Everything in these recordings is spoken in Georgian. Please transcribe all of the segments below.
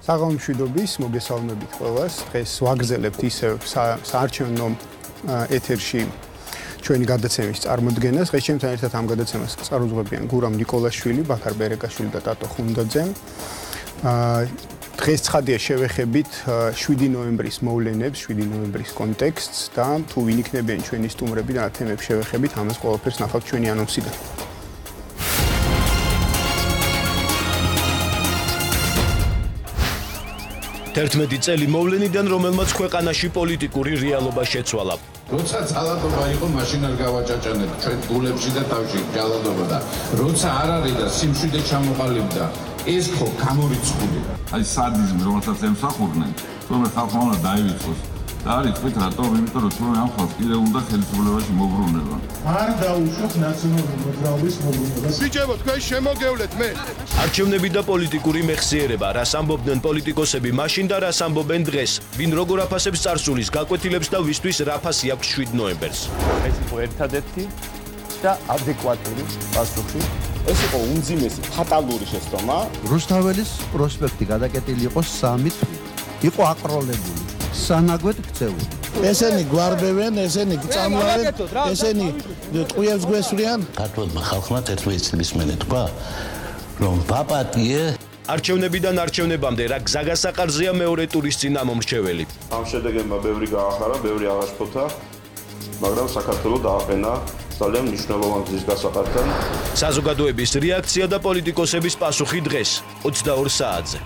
საღამომშვიდობის მოგესალმებით ყველას. დღეს ვაგრძელებთ ისევ საარჩევნო ეთერში ჩვენი გადაცემის წარმოდგენას. დღეს ჩემთან ერთად ამ გადაცემას წარუძღვებიან გურამ ნიკოლაშვილი, ბაქარ ბერეკაშვილი და ტატო ხუნდაძე. დღეს ცხადია შევეხებით 7 ნოემბრის მოვლენებს, 7 ნოემბრის კონტექსტს და თუ ვინ იქნებიან ჩვენი სტუმრები და თემებს შევეხებით, ამას ყველაფერს ნახავთ ჩვენი ანონსიდან. თერთმეტი წელი მოვლენიდან, რომელმაც ქვეყანაში პოლიტიკური რეალობა შეცვალა. როცა ძალადობა იყო, მაშინ არ გავაჭაჭანეთ ჩვენ გულებში და თავში ძალადობა და როცა არ არის და სიმშვიდე ჩამოყალიბდა, ეს ხო გამორიცხული. აი სადიზმი, რომელსაც ემსახურნენ, თუმცა ხალხმა უნდა დაივიწყოს. და არის თქვით რატომ? იმიტომ რომ ჩვენ ამ ხალხს კიდევ უნდა ხელისუფლებაში მოbrunება. არ დაუშვათ ნაციონალური მოძრაობის მოbrunებას. ბიჭებო, თქვენ შემოგევლეთ მე. არჩევნები და პოლიტიკური მეხსიერება, რას ამბობდნენ პოლიტიკოსები მაშინ და რას ამბობენ დღეს. ვინ როგორ აფასებს წარსულის, გაკვეთილებს და ვისთვის რა ფასი აქვს 7 ნოემბერს. ეს იყო ერთადერთი და ადეკვატური პასუხი. ეს იყო უმძიმესი ფატალური შეცდომა. რუსთაველის პროსპექტი გადაკეტილი იყო 3 თვით. იყო აკროლებული. სანაგვეთ ქცეული. ესენი გვარბევენ, ესენი წამლავენ, ესენი ტყუებს გვესვრიან. ქართულმა ხალხმა 11 წლის მერე თქვა, რომ ვაპატიე. არჩევნებიდან არჩევნებამდე რა გზაგასაყარზეა მეორე ტურის წინა მომრჩეველი. ამ შედეგებმა ბევრი გაახარა, ბევრი აღაშფოთა, მაგრამ საქართველოს დააყენა ძალიან მნიშვნელოვანი გზის გასაყართან. საზოგადოების რეაქცია და პოლიტიკოსების პასუხი დღეს 22 საათზე.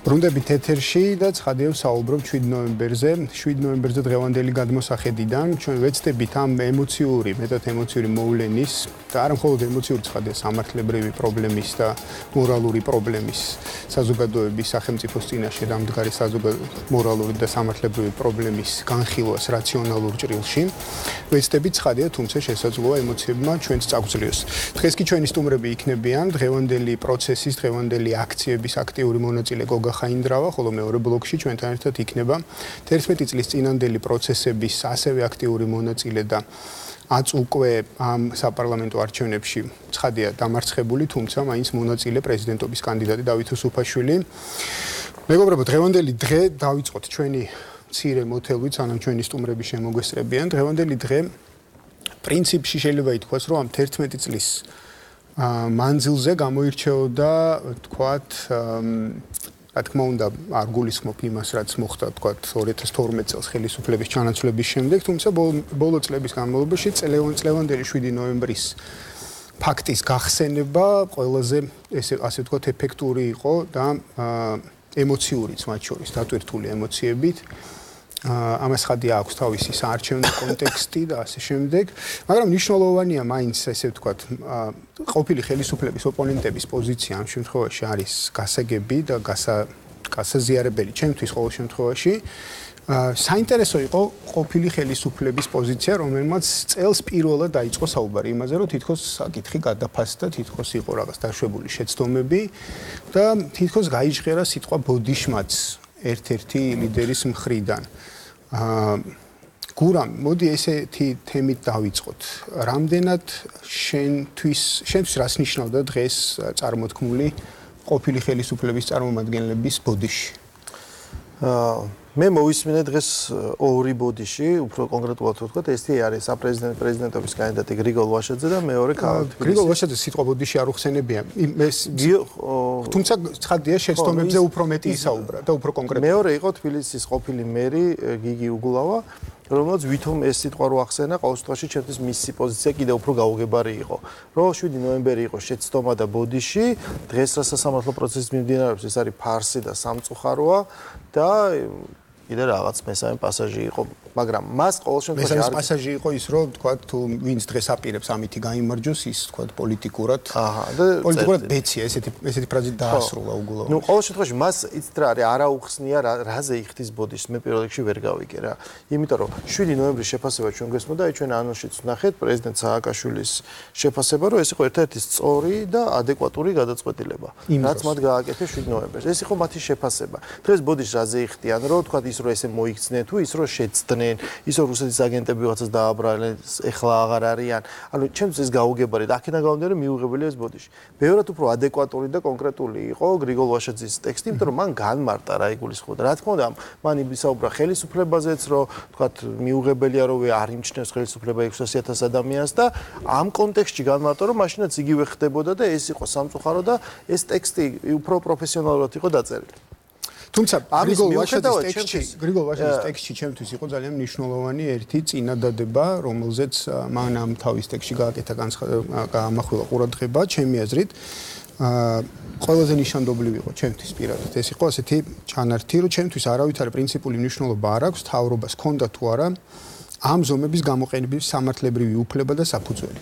ბრუნდებით ეთერში და ცხადია საუბრობ 7 ნოემბერზე. 7 ნოემბერზე დღევანდელი გადმოსახედიდან ჩვენ ვეცდებით ამ ემოციური, მეტად ემოციური მოვლენის და არა მხოლოდ ემოციური, ცხადია სამართლებრივი პრობლემის და მორალური პრობლემის საზოგადოების სახელმწიფოს წინაშე დამდგარი მორალური და სამართლებრივი პრობლემის განხილვას რაციონალურ ჭრილში. ვეცდებით ცხადია, თუმცა შესაძლოა ემოციებმა ჩვენც წაგვძლიოს. დღეს კი ჩვენი სტუმრები იქნებიან დღევანდელი პროცესის, დღევანდელი აქციების აქტიური მონაწილე გოგა ხაინდრავა, ხოლო მეორე ბლოკში ჩვენთან ერთად იქნება 11 წლის წინანდელი პროცესების ასევე აქტიური მონაწილე და უკვე ამ საპარლამენტო არჩევნებში ცხადია დამარცხებული, თუმცა მაინც მონაწილე პრეზიდენტობის კანდიდატი დავით უსუფაშვილი. მეგობრებო, დღევანდელი დღე დავიწყოთ ჩვენი მცირე მოთელვით, სანამ ჩვენი სტუმრები შემოგვესწრებიან. დღევანდელი დღე პრინციპში შეიძლება ითქვას, რომ ამ 11 წლის მანძილზე გამოირჩეოდა, თქვათ, რა თქმა უნდა, არ გულისხმობ იმას, რაც მოხდა, თქვათ, 2012 წელს ხელისუფლების ჩანაცვლების შემდეგ, თუმცა ბოლო წლების განმავლობაში წლევანდელი 7 ნოემბრის ფაქტის გახსენება ყველაზე ასე ვთქვათ, ეფექტური იყო და ემოციურიც მათ შორის, დატვირთული ემოციებით. ამას ხადია აქვს თავისი საარჩევნო კონტექსტი და ასე შემდეგ, მაგრამ მნიშვნელოვანია მაინც ესე ვთქვათ, ყოფილი ხელისუფლების ოპონენტების პოზიცია ამ შემთხვევაში არის გასაგები და გასაზიარებელი ჩემთვის ყოველ შემთხვევაში. საინტერესო იყო ყოფილი ხელისუფლების პოზიცია, რომელმაც წელს პირველად დაიწყო საუბარი იმაზე, რომ თითქოს საკითხი გადაფასდა, თითქოს იყო რაღაც დაშვებული შეცდომები და თითქოს გაიჟღერა სიტყვა ბოდიშმაც ერთ-ერთი ლიდერის მხრიდან. გურამ, მოდი ესეთი თემით დავიწყოთ. რამდენად შენთვის რას ნიშნავდა დღეს წარმოთქმული ყოფილი ხელისუფლების წარმომადგენლების ბოდიში? მე მოვისმინე დღეს ორი ბოდიში, უფრო კონკრეტულად ვთქვათ, ერთი არის პრეზიდენტობის კანდიდატი გრიგოლ ვაშაძე და მეორე გრიგოლ ვაშაძე სიტყვა ბოდიში არ უხსენებია. თუმცა ცხადია შეცდომებზე უფრო მეტი ისაუბრა და უფრო კონკრეტულად. მეორე იყო თბილისის ყოფილი მერი გიგი უგულავა, რომელმაც ვითომ ეს სიტყვა რო ახსენა, ყოველ შემთხვევაში ჩემთვის მისი პოზიცია კიდევ უფრო გაუგებარი იყო. რომ 7 ნოემბერი იყო შეცდომა და ბოდიში, დღეს რა სასამართლო პროცესი მიმდინარეობს, ეს არის ფარსი და სამწუხაროა და კიდე რაღაც მესამე პასაჟი იყო, მაგრამ მას ყოველ შემთხვევაში მესამე პასაჟი იყო ის, რომ თქვათ, თუ ვინც დღეს აპირებს ამითი გაიმარჯოს, ის თქვათ პოლიტიკურად ბეცია, ესეთი ფრაზით დაასრულა უგულავა. ნუ ყოველ შემთხვევაში მას იცით რა არის, არაუხსნია რაზე იხდის ბოდიშს, მე პირველ რიგში ვერ გავიგე რა. იმიტომ რომ 7 ნოემბრის შეფასება ჩვენ გვესმოდა, აი ჩვენ ანონსშიც ვნახეთ პრეზიდენტ სააკაშვილის შეფასება, რომ ეს იყო ერთ-ერთი სწორი და ადეკვატური გადაწყვეტილება, რაც მათ გააკეთეს 7 ნოემბერს. ეს იყო მათი შეფასება. დღეს ბოდიშს რაზე იხდიან, რომ თქვათ ის რომ ესე მოიქცნენ თუ ის რომ შეცდნენ, ის რომ რუსეთის აგენტები ვიღაცას დააბრალენ, ეხლა აღარ არიან. ანუ ჩემთვის ეს გაუგებარი და აქედან გამომდინარე მიუღებელია ეს ბოდიში. ბევრად უფრო ადეკვატური და კონკრეტული იყო გრიგოლ ვაშაძის ტექსტი, იმიტომ რომ მან განმარტა რა იგულისხმება. რა თქმა უნდა, მან ისაუბრა ხელისუფლებაზეც, რომ თქვათ მიუღებელია რომ არ იმჩნევს ხელისუფლება 600,000 ადამიანს და ამ კონტექსტში განმარტა რომ მაშინაც იგივე ხდებოდა და ეს იყო სამწუხარო და ეს ტექსტი უფრო პროფესიონალურად იყო დაწერილი. თუმცა გრიგოლ ვაშაძის ტექსტში ჩემთვის იყო ძალიან მნიშვნელოვანი ერთი წინადადება, რომელზეც მან ამ თავის ტექსტში გააკეთა გაამახვილა ყურადღება, ჩემი აზრით. ყველაზე ნიშანდობლივი იყო ჩემთვის პირადად. ეს იყო ასეთი ჩანართი, რომ ჩემთვის არავითარი პრინციპული მნიშვნელობა არ აქვს, თავრობას ჰქონდა თუ არა ამ ზომების გამოყენების სამართლებრივი უფლება და საფუძველი.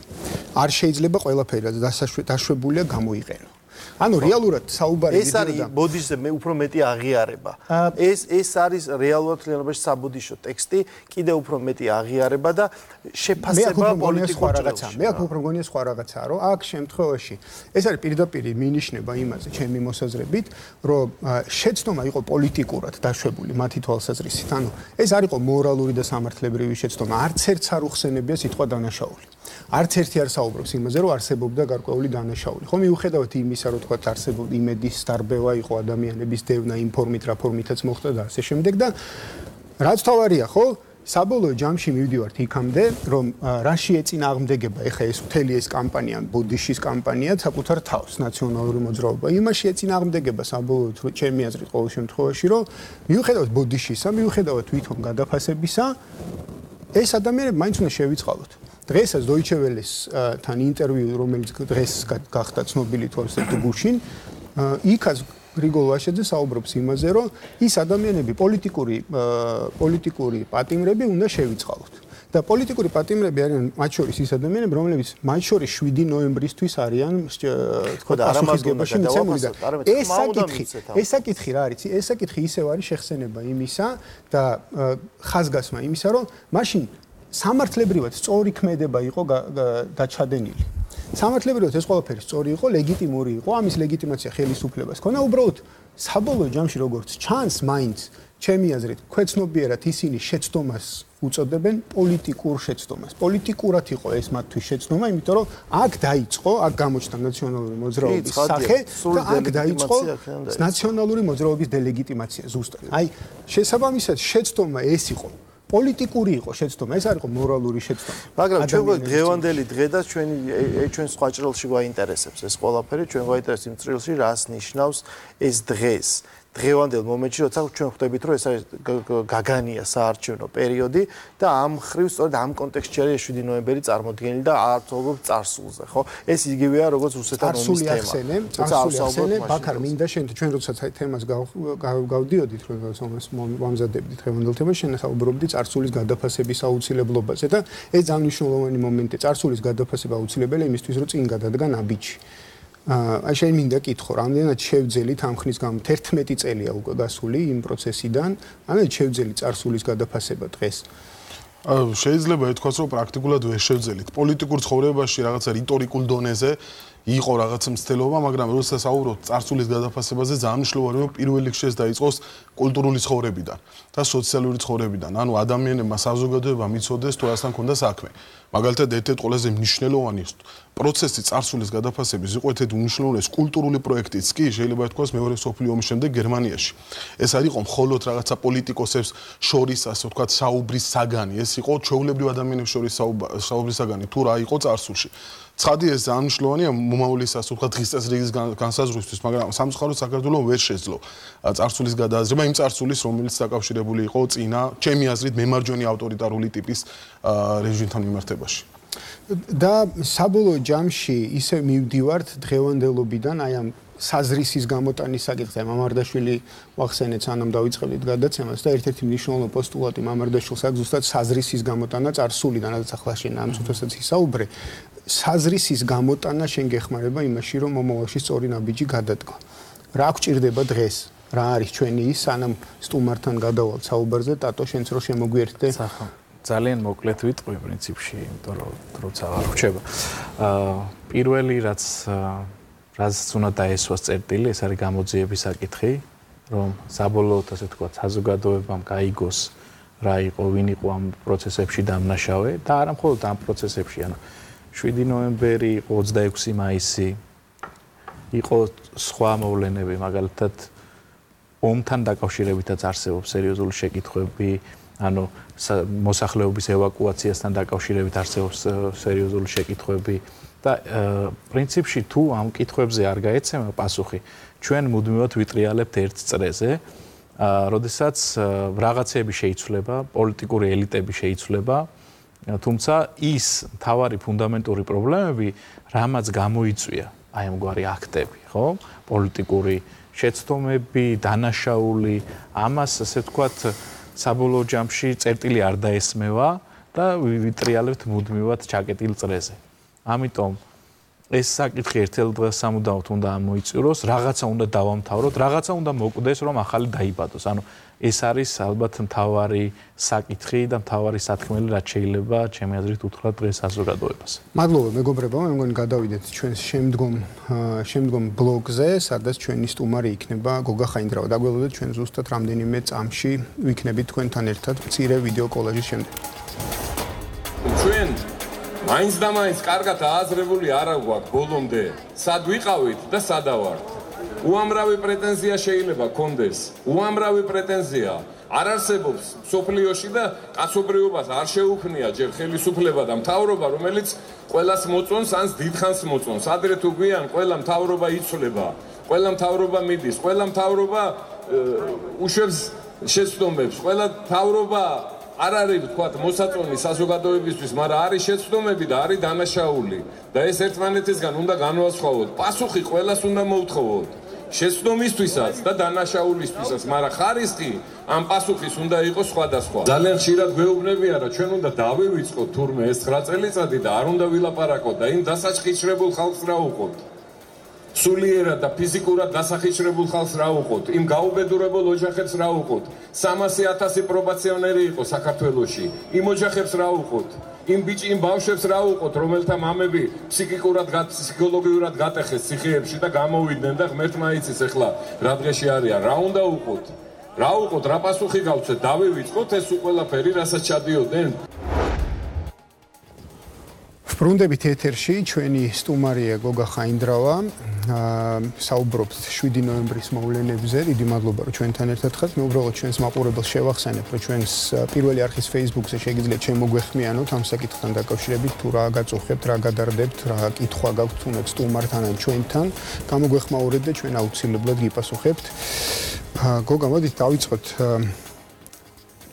არ შეიძლება ყველაფერი რაც დაშვებულია გამოიყენო. ანუ რეალურად საუბარი ეს არის ბოდიშზე მე უფრო მეტი აღიარება. ეს არის რეალურად ლიანობაში საბოდიშო ტექსტი, კიდევ უფრო მეტი აღიარება და შეფასება პოლიტიკურ რაღაცაა. მე აქ უფრო მგონია სხვა რაღაცაა, რომ აქ შემთხვევაში ეს არის პირდაპირ მინიშნება იმაზე, ჩემი მოსაზრებით, რომ შეცდომა იყო პოლიტიკურად დაშვებული მათი თვალსაზრისით. ანუ ეს არ იყო მორალური და სამართლებრივი შეცდომა, არც ერთს არ უხსენებია სიტყვა დანაშაული. არც ერთი არ საუბრობს იმაზე, რომ არსებობდა გარკვეული დანაშაული. ხო მიუხედავად იმისა, რომ თქვა არსებობდა იმედის დარბევა იყო ადამიანების დევნა იმ ფორმით, რა ფორმითაც მოხდა და ასე შემდეგ და რაც თავარია, ხო? საბოლოო ჯამში მივდივართ იქამდე, რომ რაში ეწინააღმდეგება ეხა ეს მთელი ეს კამპანია, ბოდიშის კამპანია საკუთარ თავს, ნაციონალური მოძრაობა. იმაში ეწინააღმდეგება საბოლოოდ ჩემი აზრით ყოველ შემთხვევაში, რომ მიუხედავად ბოდიშისა, მიუხედავად თვითონ გადაფასებისა, ეს ადამიანები მაინც უნდა შევიწყალოთ. დღესაც Deutsche Welle-თან ინტერვიუ, რომელიც დღეს გახდა ცნობილი თვალსაჩინო გუშინ, იქაც გრიგოლ ვაშაძე საუბრობს იმაზე, რომ ის ადამიანები პოლიტიკური პატიმრები უნდა შევიწყალოთ. და პოლიტიკური პატიმრები არიან მათ შორის ის ადამიანები, რომლებიც მათ შორის 7 ნოემბრისთვის არიან თქო პასუხისგებაში მიცემული და ეს საკითხი რა არის? ეს საკითხი ისევ არის შეხსენება იმისა და ხაზგასმა იმისა, რომ მაშინ სამართლებრივად სწორი ქმედება იყო დაჩადენილი. სამართლებრივად ეს ყველაფერი სწორი იყო, ლეგიტიმური იყო, ამის ლეგიტიმაცია ხელისუფლებას ჰქონდა. უბრალოდ საბოლოო ჯამში როგორც ჩანს, მაინც ჩემი აზრით, ქვეცნობიერად ისინი შეცდომას უწოდებენ პოლიტიკურ შეცდომას. პოლიტიკურად იყო ეს მათთვის შეცდომა, იმიტომ რომ აქ დაიწყო, აქ გამოჩნდა ნაციონალური მოძრაობის სახე და აქ დაიწყო ნაციონალური მოძრაობის დელეგიტიმაცია ზუსტად. აი, შესაბამისად შეცდომა ეს იყო. პოლიტიკური იყო შეცდომა, ეს არ იყო მორალური შეცდომა. მაგრამ ჩვენ დღევანდელი დღე და ჩვენ სხვა ჭრილში გვაინტერესებს ეს ყველაფერი, ჩვენ გვაინტერესებს იმ ჭრილში, რას ნიშნავს ეს დღეს. დღევანდელ მომენტში, როცა ჩვენ ხვდებით, რომ ეს არის გაგანია საარჩევნო პერიოდი და ამ ხრივ სწორედ ამ კონტექსტში არის 7 ნოემბერი წარმოდგენილი და არცობობ წარსულზე, ხო? ეს იგივეა, როგორც რუსეთთან ომის თემა. წარსული ბაქარ მინდა შენ ჩვენ როცა თემას გავდიოდით, რომ ვამზადებდით დღევანდელ თემას, შენ საუბრობდი წარსულის გადაფასების აუცილებლობაზე და ეს ძალიან მნიშვნელოვანი მომენტია. წარსულის გადაფასება აუცილებელია იმისთვის, რომ წინ გადადგა ნაბიჯი. აი შენ მინდა კითხო, რამდენად შევძელით ამ ხნის გამო 11 წელია უკვე გასული იმ პროცესიდან, რამდენად შევძელით წარსულის გადაფასება დღეს? შეიძლება ითქვას, რომ პრაქტიკულად ვერ შევძელით. პოლიტიკურ ცხოვრებაში რაღაცა რიტორიკულ დონეზე იყო რაღაც მცდელობა, მაგრამ როდესაც საუბრობთ წარსულის გადაფასებაზე, ძალიან მნიშვნელოვანია, რომ პირველ რიგში ეს დაიწყოს კულტურული ცხოვრებიდან და სოციალური ცხოვრებიდან. ანუ ადამიანებმა საზოგადოებამ იცოდეს თუ რასთან ქონდა საქმე. მაგალითად, ერთ-ერთი ყველაზე მნიშვნელოვანი პროცესი წარსულის გადაფასების იყო ერთ-ერთი უნიშნულოვანესი კულტურული პროექტიც კი, შეიძლება ითქვას მეორე მსოფლიო ომის შემდეგ გერმანიაში. ეს არ იყო მხოლოდ რაღაცა პოლიტიკოსებს შორის, ასე ვთქვათ, საუბრის საგანი, ეს იყო ჩვეულებრივ ადამიანებს შორის საუბრის საგანი, თუ რა იყო წარსულში. ცხადი ეს ძალიან მნიშვნელოვანია მომავლის, ასე ვთქვათ, დღის წესრიგის განსაზღვრისთვის, მაგრამ სამწუხაროდ საქართველოს ვერ შეძლო წარსულის გადააზრება იმ წარსულის, რომელიც დაკავშირებული იყო წინა, ჩემი აზრით, მემარჯვენე ავტორიტარული ტიპის რეჟიმთან მიმართებაში. და საბოლოო ჯამში ისე მივდივართ დღევანდელობიდან, აი ამ საზრისის გამოტანის საკითხზე მამარდაშვილი ვახსენეთ, სანამ დავიწყებდით გადაცემას და ერთ-ერთი მნიშვნელოვანი პოსტულატი მამარდაშვილს აქვს ზუსტად საზრისის გამოტანა წარსულიდან, რაც ახლა შენ ამ წუთასაც ისაუბრე. საზრისის გამოტანა შენ გეხმარება იმაში, რომ მომავალში სწორი ნაბიჯი გადადგა. რა გვჭირდება დღეს? რა არის ჩვენი ის, სანამ სტუმართან გადავალთ საუბარზე, ტატო შენც რო შემოგვიერთდე? ძალიან მოკლედ ვიტყვი პრინციპში, იმიტომ რომ როცა არ ვრჩება. პირველი რაც უნდა დაესვას წერტილი, ეს არის გამოძიების საკითხი, რომ საბოლოოდ ასე ვთქვათ, საზოგადოებამ გაიგოს რა იყო, ვინ იყო ამ პროცესებში დამნაშავე და არა მხოლოდ ამ პროცესებში, ანუ 7 ნოემბერი იყო 26 მაისი იყო სხვა მოვლენები, მაგალითად ომთან დაკავშირებითაც არსებობს სერიოზული შეკითხვები, ანუ მოსახლეობის ევაკუაციასთან დაკავშირებით არსებობს სერიოზული შეკითხვები და პრინციპში თუ ამ კითხვებზე არ გაეცემა პასუხი, ჩვენ მუდმივად ვიტრიალებთ ერთ წრეზე, როდესაც რაღაცები შეიცვლება, პოლიტიკური ელიტები შეიცვლება, თუმცა ის მთავარი ფუნდამენტური პრობლემები, რამაც გამოიწვია აი ამგვარი აქტები, ხო? პოლიტიკური შეცდომები, დანაშაული, ამას ასე ვთქვათ, საბოლოო ჯამში წერტილი არ დაესმევა და ვიტრიალებთ მუდმივად ჩაკეტილ წრეზე. ამიტომ ეს საკითხი ერთ-ერთ დღეს სამუდამოდ უნდა ამოიწუროს, რაღაცა უნდა დავამთავროთ, რაღაცა უნდა მოკვდეს, რომ ახალი დაიბადოს. ანუ ეს არის ალბათ მთავარი საკითხი და მთავარი სათქმელი, რაც შეიძლება ჩემი აზრით უთხრათ დღეს საზოგადოებას. მადლობა მეგობრებო, მე მგონი გადავიდეთ ჩვენს შემდგომ ბლოგზე, სადაც ჩვენი სტუმარი იქნება გოგა ხაინდრავა. დაგველოდეთ ჩვენ ზუსტად რამდენიმე წამში ვიქნებით თქვენთან ერთად მცირე ვიდეო კოლაჟის შემდეგ. ჩვენ მაინც და მაინც კარგად ააზრებული არა გვაქვს ბოლომდე, სად ვიყავით და სადა ვართ. უამრავი პრეტენზია შეიძლება გქონდეს, უამრავი პრეტენზია არ არსებობს სოფლიოში და კაცობრიობას არ შეუქმნია ჯერ ხელისუფლება და მთავრობა, რომელიც ყველას მოწონს, ან დიდხანს მოწონს. ადრე თუ გვიან ყველა მთავრობა იცვლება, ყველა მთავრობა მიდის, ყველა მთავრობა უშვებს შეცდომებს, ყველა მთავრობა არ არის ვთქვათ მოსაწონი საზოგადოებისთვის, მაგრამ არის შეცდომები და არის დანაშაული და ეს ერთმანეთისგან უნდა განვასხვაოთ. პასუხი ყველას უნდა მოუთხოვოთ. შეცდომისთვისაც და დანაშაულისთვისაც, მაგრამ ხარისხი ამ პასუხის უნდა იყოს სხვადასხვა. ძალიან ხშირად გვეუბნებიან, რომ ჩვენ უნდა დავივიწყოთ თურმე ეს 9 წელიწადი და არ უნდა ვილაპარაკოთ და იმ დასაჭირებულ ხალხს რა უყოთ. სულიერად და ფიზიკურად დასახიჩრებულ ხალხს რა უყოთ, იმ გაუბედურებულ ოჯახებს რა უყოთ, 300,000 პრობაციონერი იყო საქართველოში, იმ ოჯახებს რა უყოთ, იმ ბავშვებს რა უყოთ, რომელთა მამები ფსიქოლოგიურად გატეხეს ციხეებში და გამოვიდნენ და ღმერთმა იცის ახლა რა დღეში არიან, რა უნდა უყოთ, რა უყოთ, რა პასუხი გავცეთ, დავივიწყოთ ეს ყველაფერი, რასაც ჩადიოდნენ. ბრუნდებით ეთერში, ჩვენი სტუმარია გოგა ხაინდრავა. საუბრობთ 7 ნოემბრის მოვლენებზე. დიდი მადლობა, რომ ჩვენთან ერთად ხართ. მე უბრალოდ ჩვენს მაყურებელს შევახსენებ, რომ ჩვენს პირველი არხის Facebook-ზე შეგიძლიათ შემოგვეხმიანოთ ამ საკითხთან დაკავშირებით, თუ რა გაწუხებთ, რა გადარდებთ, რა კითხვა გაქვთ თუნდაც სტუმართან ან ჩვენთან. გამოგვეხმაურეთ და ჩვენ აუცილებლად გიპასუხებთ. გოგა, მოდით დავიწყოთ.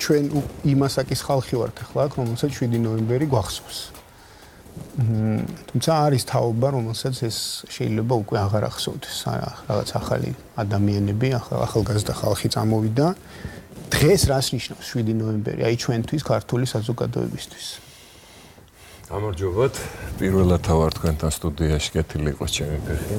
ჩვენ იმასაკის ხალხი ვართ ახლა, რომელსაც 7 ნოემბერი გვახსოვს. თუმცა არის თაობა, რომელსაც ეს შეიძლება უკვე აღარ ახსოვდეს. რაღაც ახალი ადამიანები, ახალგაზრდა ხალხი წამოვიდა. დღეს რას ნიშნავს 7 ნოემბერი? აი ჩვენთვის, ქართული საზოგადოებისთვის. გამარჯობათ. პირველად ვარ თქვენთან სტუდიაში, კეთილი იყოს ჩემი ფეხი.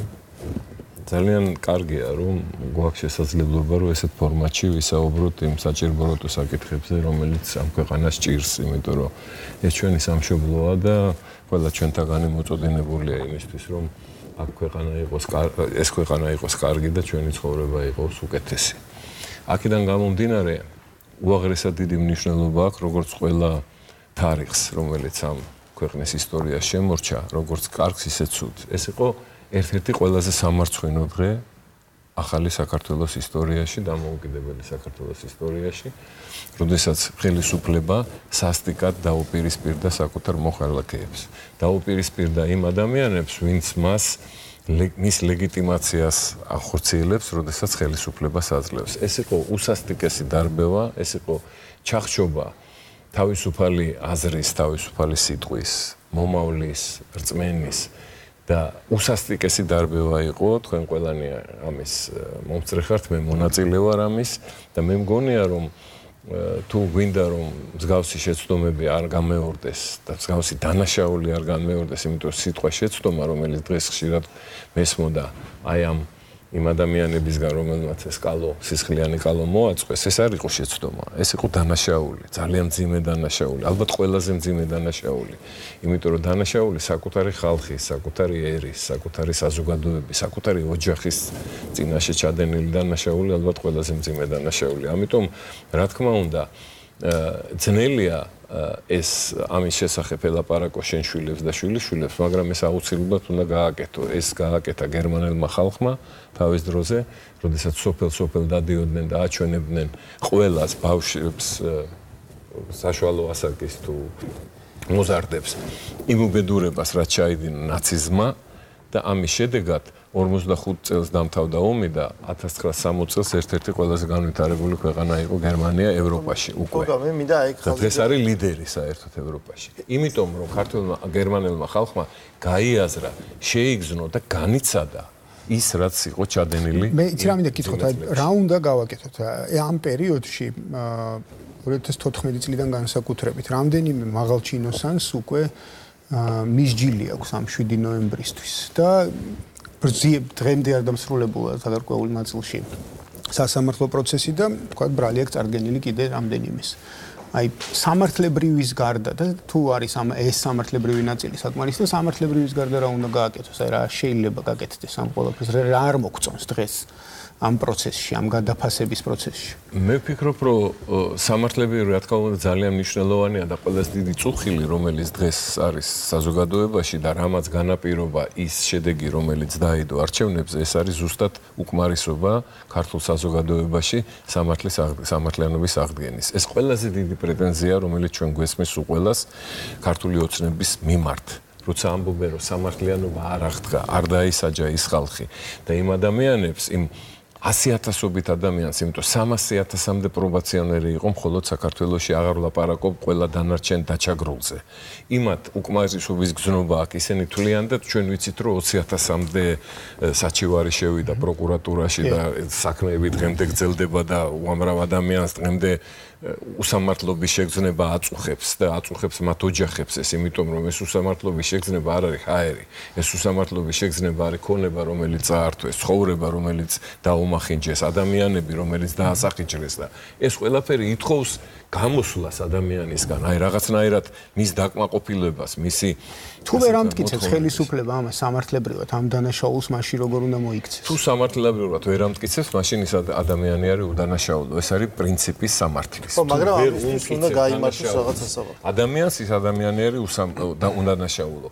ძალიან კარგია, რომ გვაქვს შესაძლებლობა, რომ ესეთ ფორმატში ვისაუბროთ იმ საჭიროებო საკითხებზე, რომელიც ამ ქვეყანას ჭირს, იმიტომ რომ ეს ჩვენი სამშობლოა და ყველა ჩვენთაგანი მოწოდინებულია იმისთვის, რომ აქ ეს ქვეყანა იყოს კარგი და ჩვენი ცხოვრება იყოს უკეთესი. აქედან გამომდინარე, უაღრესად დიდი მნიშვნელობა აქვს, როგორც ყველა თარიღს, რომელიც ამ ქვეყნის ისტორიას შემორჩა, როგორც კარგს, ისე ცუდს. ეს იყო ერთ-ერთი ყველაზე სამარცხვინო დღე ახალი საქართველოს ისტორიაში, დამოუკიდებელი საქართველოს ისტორიაში, როდესაც ხელისუფლება სასტიკად დაუპირისპირდა საკუთარ მოხალხეებს. დაუპირისპირდა იმ ადამიანებს, ვინც მის ლეგიტიმაციას ახორციელებს, როდესაც ხელისუფლებას აძლევს. ეს იყო უსასტიკესი დარბევა, ეს იყო ჩახშობა თავისუფალი აზრის, თავისუფალი სიტყვის, მომავლის, რწმენის და უსასტიკესი დარბევა იყო, თქვენ ყველანი ამის მომწრე ხართ, მე მონაწილე ვარ ამის და მე მგონია, რომ თუ გვინდა რომ მსგავსი შეცდომები არ გამეორდეს და მსგავსი დანაშაული არ გამეორდეს, იმიტომ რომ სიტყვა შეცდომა, რომელიც დღეს ხშირად მესმოდა აი ამ იმ ადამიანებისგან, რომელმაც ეს კალო, სისხლიანი კალო მოაწყვეს, ეს არ იყო შეცდომა, ეს იყო დანაშაული, ძალიან მძიმე დანაშაული, ალბათ ყველაზე მძიმე დანაშაული. იმიტომ რომ დანაშაული საკუთარი ხალხის, საკუთარი ერის, საკუთარი საზოგადოების, საკუთარი ოჯახის წინაშე ჩადენილი დანაშაული ალბათ ყველაზე მძიმე დანაშაული. ამიტომ, რა თქმა უნდა, ძნელია ეს ამის შესახებ ელაპარაკო შენ შვილებს და შვილიშვილებს, მაგრამ ეს აუცილებლად უნდა გააკეთო. ეს გააკეთა გერმანელმა ხალხმა თავის დროზე, როდესაც სოფელ-სოფელ დადიოდნენ და აჩვენებდნენ ყველას ბავშვებს საშუალო ასაკის თუ მოზარდებს იმ უბედურებას, რაც ჩაიდინა ნაციზმმა და ამის შედეგად 45 წელს დამთავრდა ომი და 1960 წელს ერთ-ერთი ყველაზე განვითარებული ქვეყანა იყო გერმანია ევროპაში უკვე. და დღეს არის ლიდერი საერთოდ ევროპაში. იმიტომ რომ ქართველმა გერმანელმა ხალხმა გაიაზრა, შეიგზნო და განიცადა ის რაც იყო ჩადენილი. მე იცი რა მინდა გითხოთ, რა უნდა გავაკეთოთ ამ პერიოდში 2014 წლიდან განსაკუთრებით, რამდენიმე მაღალ ჩინოსანს უკვე მისჯილი აქვს ამ 7 ნოემბრისთვის და დღემდე არ დამსრულებულა საგარკვეული ნაწილში სასამართლო პროცესი და თქვა ბრალი აქვს წარგენილი კიდე რამდენიმეს. აი სამართლებრივის გარდა და თუ არის ეს სამართლებრივი ნაწილი საკმარისი და სამართლებრივის გარდა რა უნდა გააკეთოს, აი რა შეიძლება გაკეთდეს ამ ყველაფერს, რა არ მოგწონს დღეს ამ პროცესში, ამ გადაფასების პროცესში. მე ვფიქრობ, რომ სამართლებრივი რა თქმა უნდა ძალიან მნიშვნელოვანია და ყველაზე დიდი წუხილი, რომელიც დღეს არის საზოგადოებაში და რამაც განაპირობა ის შედეგი, რომელიც დაიდო არჩევნებზე, ეს არის ზუსტად უკმარისობა ქართულ საზოგადოებაში სამართლიანობის აღდგენის. ეს ყველაზე დიდი პრეტენზია, რომელიც ჩვენ გვესმის უყველას ქართული ოცნების მიმართ. როცა ამბობენ, რომ სამართლიანობა არ აღდგა, არ დაისაჯა ის ხალხი და იმ ადამიანებს, იმ 100,000-ობით ადამიანს, იმიტომ 300,000-მდე პრობაციონერი იყო მხოლოდ საქართველოში, აღარ ვლაპარაკობ ყველა დანარჩენ დაჩაგროლზე. იმათ უკმარისობის გზნობა აქვს, ისინი თვლიან და ჩვენ ვიცით, რომ 20,000-მდე საჩივარი შევიდა პროკურატურაში და საქმეები დღემდე გრძელდება და უამრავ ადამიანს დღემდე უსამართლობის შეგრძნება აწუხებს და აწუხებს მათ ოჯახებს ეს, იმიტომ რომ ეს უსამართლობის შეგრძნება არ არის ჰაერი, ეს უსამართლობის შეგრძნება არის ქონება, რომელიც წაართვეს, ცხოვრება, რომელიც დაუმახინჯეს, ადამიანები, რომელიც დაასახინჯრეს და ეს ყველაფერი ითხოვს გამოსვლას ადამიანისგან, აი რაღაცნაირად მის დაკმაყოფილებას, მისი თუ ვერ ამტკიცებს ხელისუფლება ამას სამართლებრივად ამ დანაშაულს, მაშინ როგორ უნდა მოიქცეს? თუ სამართლებრივად ვერ ამტკიცებს, მაშინ ის ადამიანი არის უდანაშაულო. ეს არის პრინციპის სამართლის. მაგრამ ამისთვის უნდა გაიმართოს რაღაც სასამართლო. ადამიანს ის ადამიანი არის უდანაშაულო.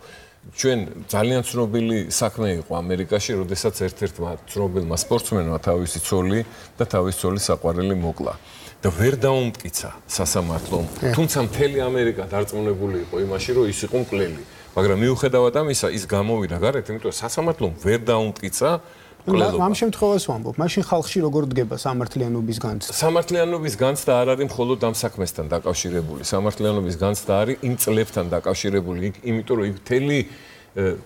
ჩვენ ძალიან ცნობილი საქმე იყო ამერიკაში, როდესაც ერთ-ერთმა ცნობილმა სპორტსმენმა თავისი ცოლი და თავისი ცოლის საყვარელი მოკლა. და ვერ დაუმტკიცა სასამართლომ. თუმცა მთელი ამერიკა დარწმუნებული იყო იმაში, რომ ის იყო მკვლელი. მაგრამ მიუხედავად ამისა, ის გამოვიდა გარეთ, იმიტომ რომ სასამართლომ ვერ დაუმტკიცა მკვლელობა. ამ შემთხვევას ვამბობ, მაშინ ხალხში როგორ დგება სამართლიანობის განცდა? სამართლიანობის განცდა არ არის მხოლოდ ამ საქმესთან დაკავშირებული. სამართლიანობის განცდა არის იმ წლებთან დაკავშირებული, იმიტომ რომ იქ მთელი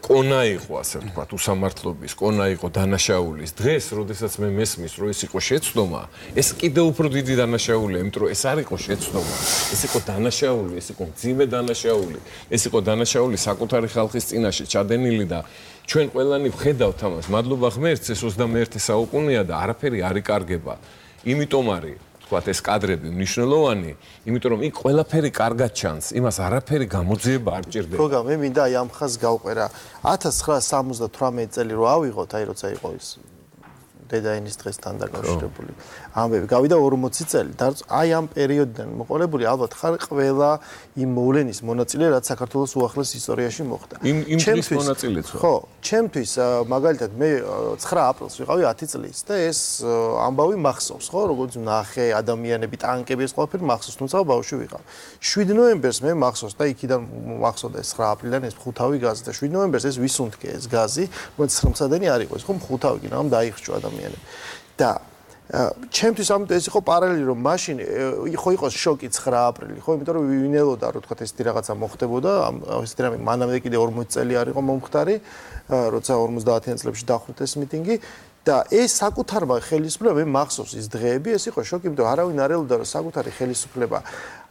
კონა იყო, ასე ვთქვათ, უსამართლობის, კონა იყო დანაშაულის. დღეს, როდესაც მე მესმის, რომ ეს იყო შეცდომა, ეს კიდევ უფრო დიდი დანაშაულია, იმიტომ რომ ეს არ იყო შეცდომა. ეს იყო დანაშაული, ეს იყო მძიმე დანაშაული. ეს იყო დანაშაული საკუთარი ხალხის წინაშე ჩადენილი და ჩვენ ყველანი ვხედავთ ამას. მადლობა ღმერთს, ეს 21 საუკუნეა და არაფერი არ იკარგება. იმიტომ არის ეს კადრები მნიშვნელოვანი, იმიტომ რომ იქ ყველაფერი კარგად ჩანს, იმას არაფერი გამოძიება არ ჭირდება. გოგა, მე მინდა აი ამ ხაზს გავყვერა. 1978 წელი რო ავიღოთ, აი როცა იყო ის დედაენის დღესთან დაკავშირებული ამბები. გავიდა 40 წელი. აი ამ პერიოდიდან მოყოლებული ალბათ ხარ ყველა იმ მოვლენის მონაწილე, რაც საქართველოს უახლეს ისტორიაში მოხდა. იმ დღის მონაწილეც ვარ. ხო, ჩემთვის მაგალითად მე 9 აპრილს ვიყავი 10 წლის და ეს ამბავი მახსოვს, ხო, როგორც ნახე ადამიანები, ტანკები, ეს ყველაფერი მახსოვს, თუმცა ბავშვი ვიყავ. 7 ნოემბერს მე მახსოვს და იქიდან მახსოვდა ეს 9 აპრილიდან ეს ხუთავი გაზი და 7 ნოემბერს ეს ვისუნთქე ეს გაზი, რომელიც ხრმსადენი არ იყო, ეს ხო ხუთავი კი რამ დაიხრჩო ადამიანები. და ჩემთვის ამიტომ ეს იყო პარალელი, რომ მაშინ იყოს შოკი 9 აპრილი, ხო, იმიტომ რომ ვინელოდა, რომ თქვა ეს რაღაცა მოხდებოდა, ეს რამე მანამდე კიდე 40 წელი არ იყო მომხდარი, როცა 50-იან წლებში დახვრიტეს ეს მიტინგი და ეს საკუთარმა ხელისუფლებამ მახსოვს ის დღეები, ეს იყო შოკი, იმიტომ რომ არავინ არ ელოდა, რომ საკუთარი ხელისუფლება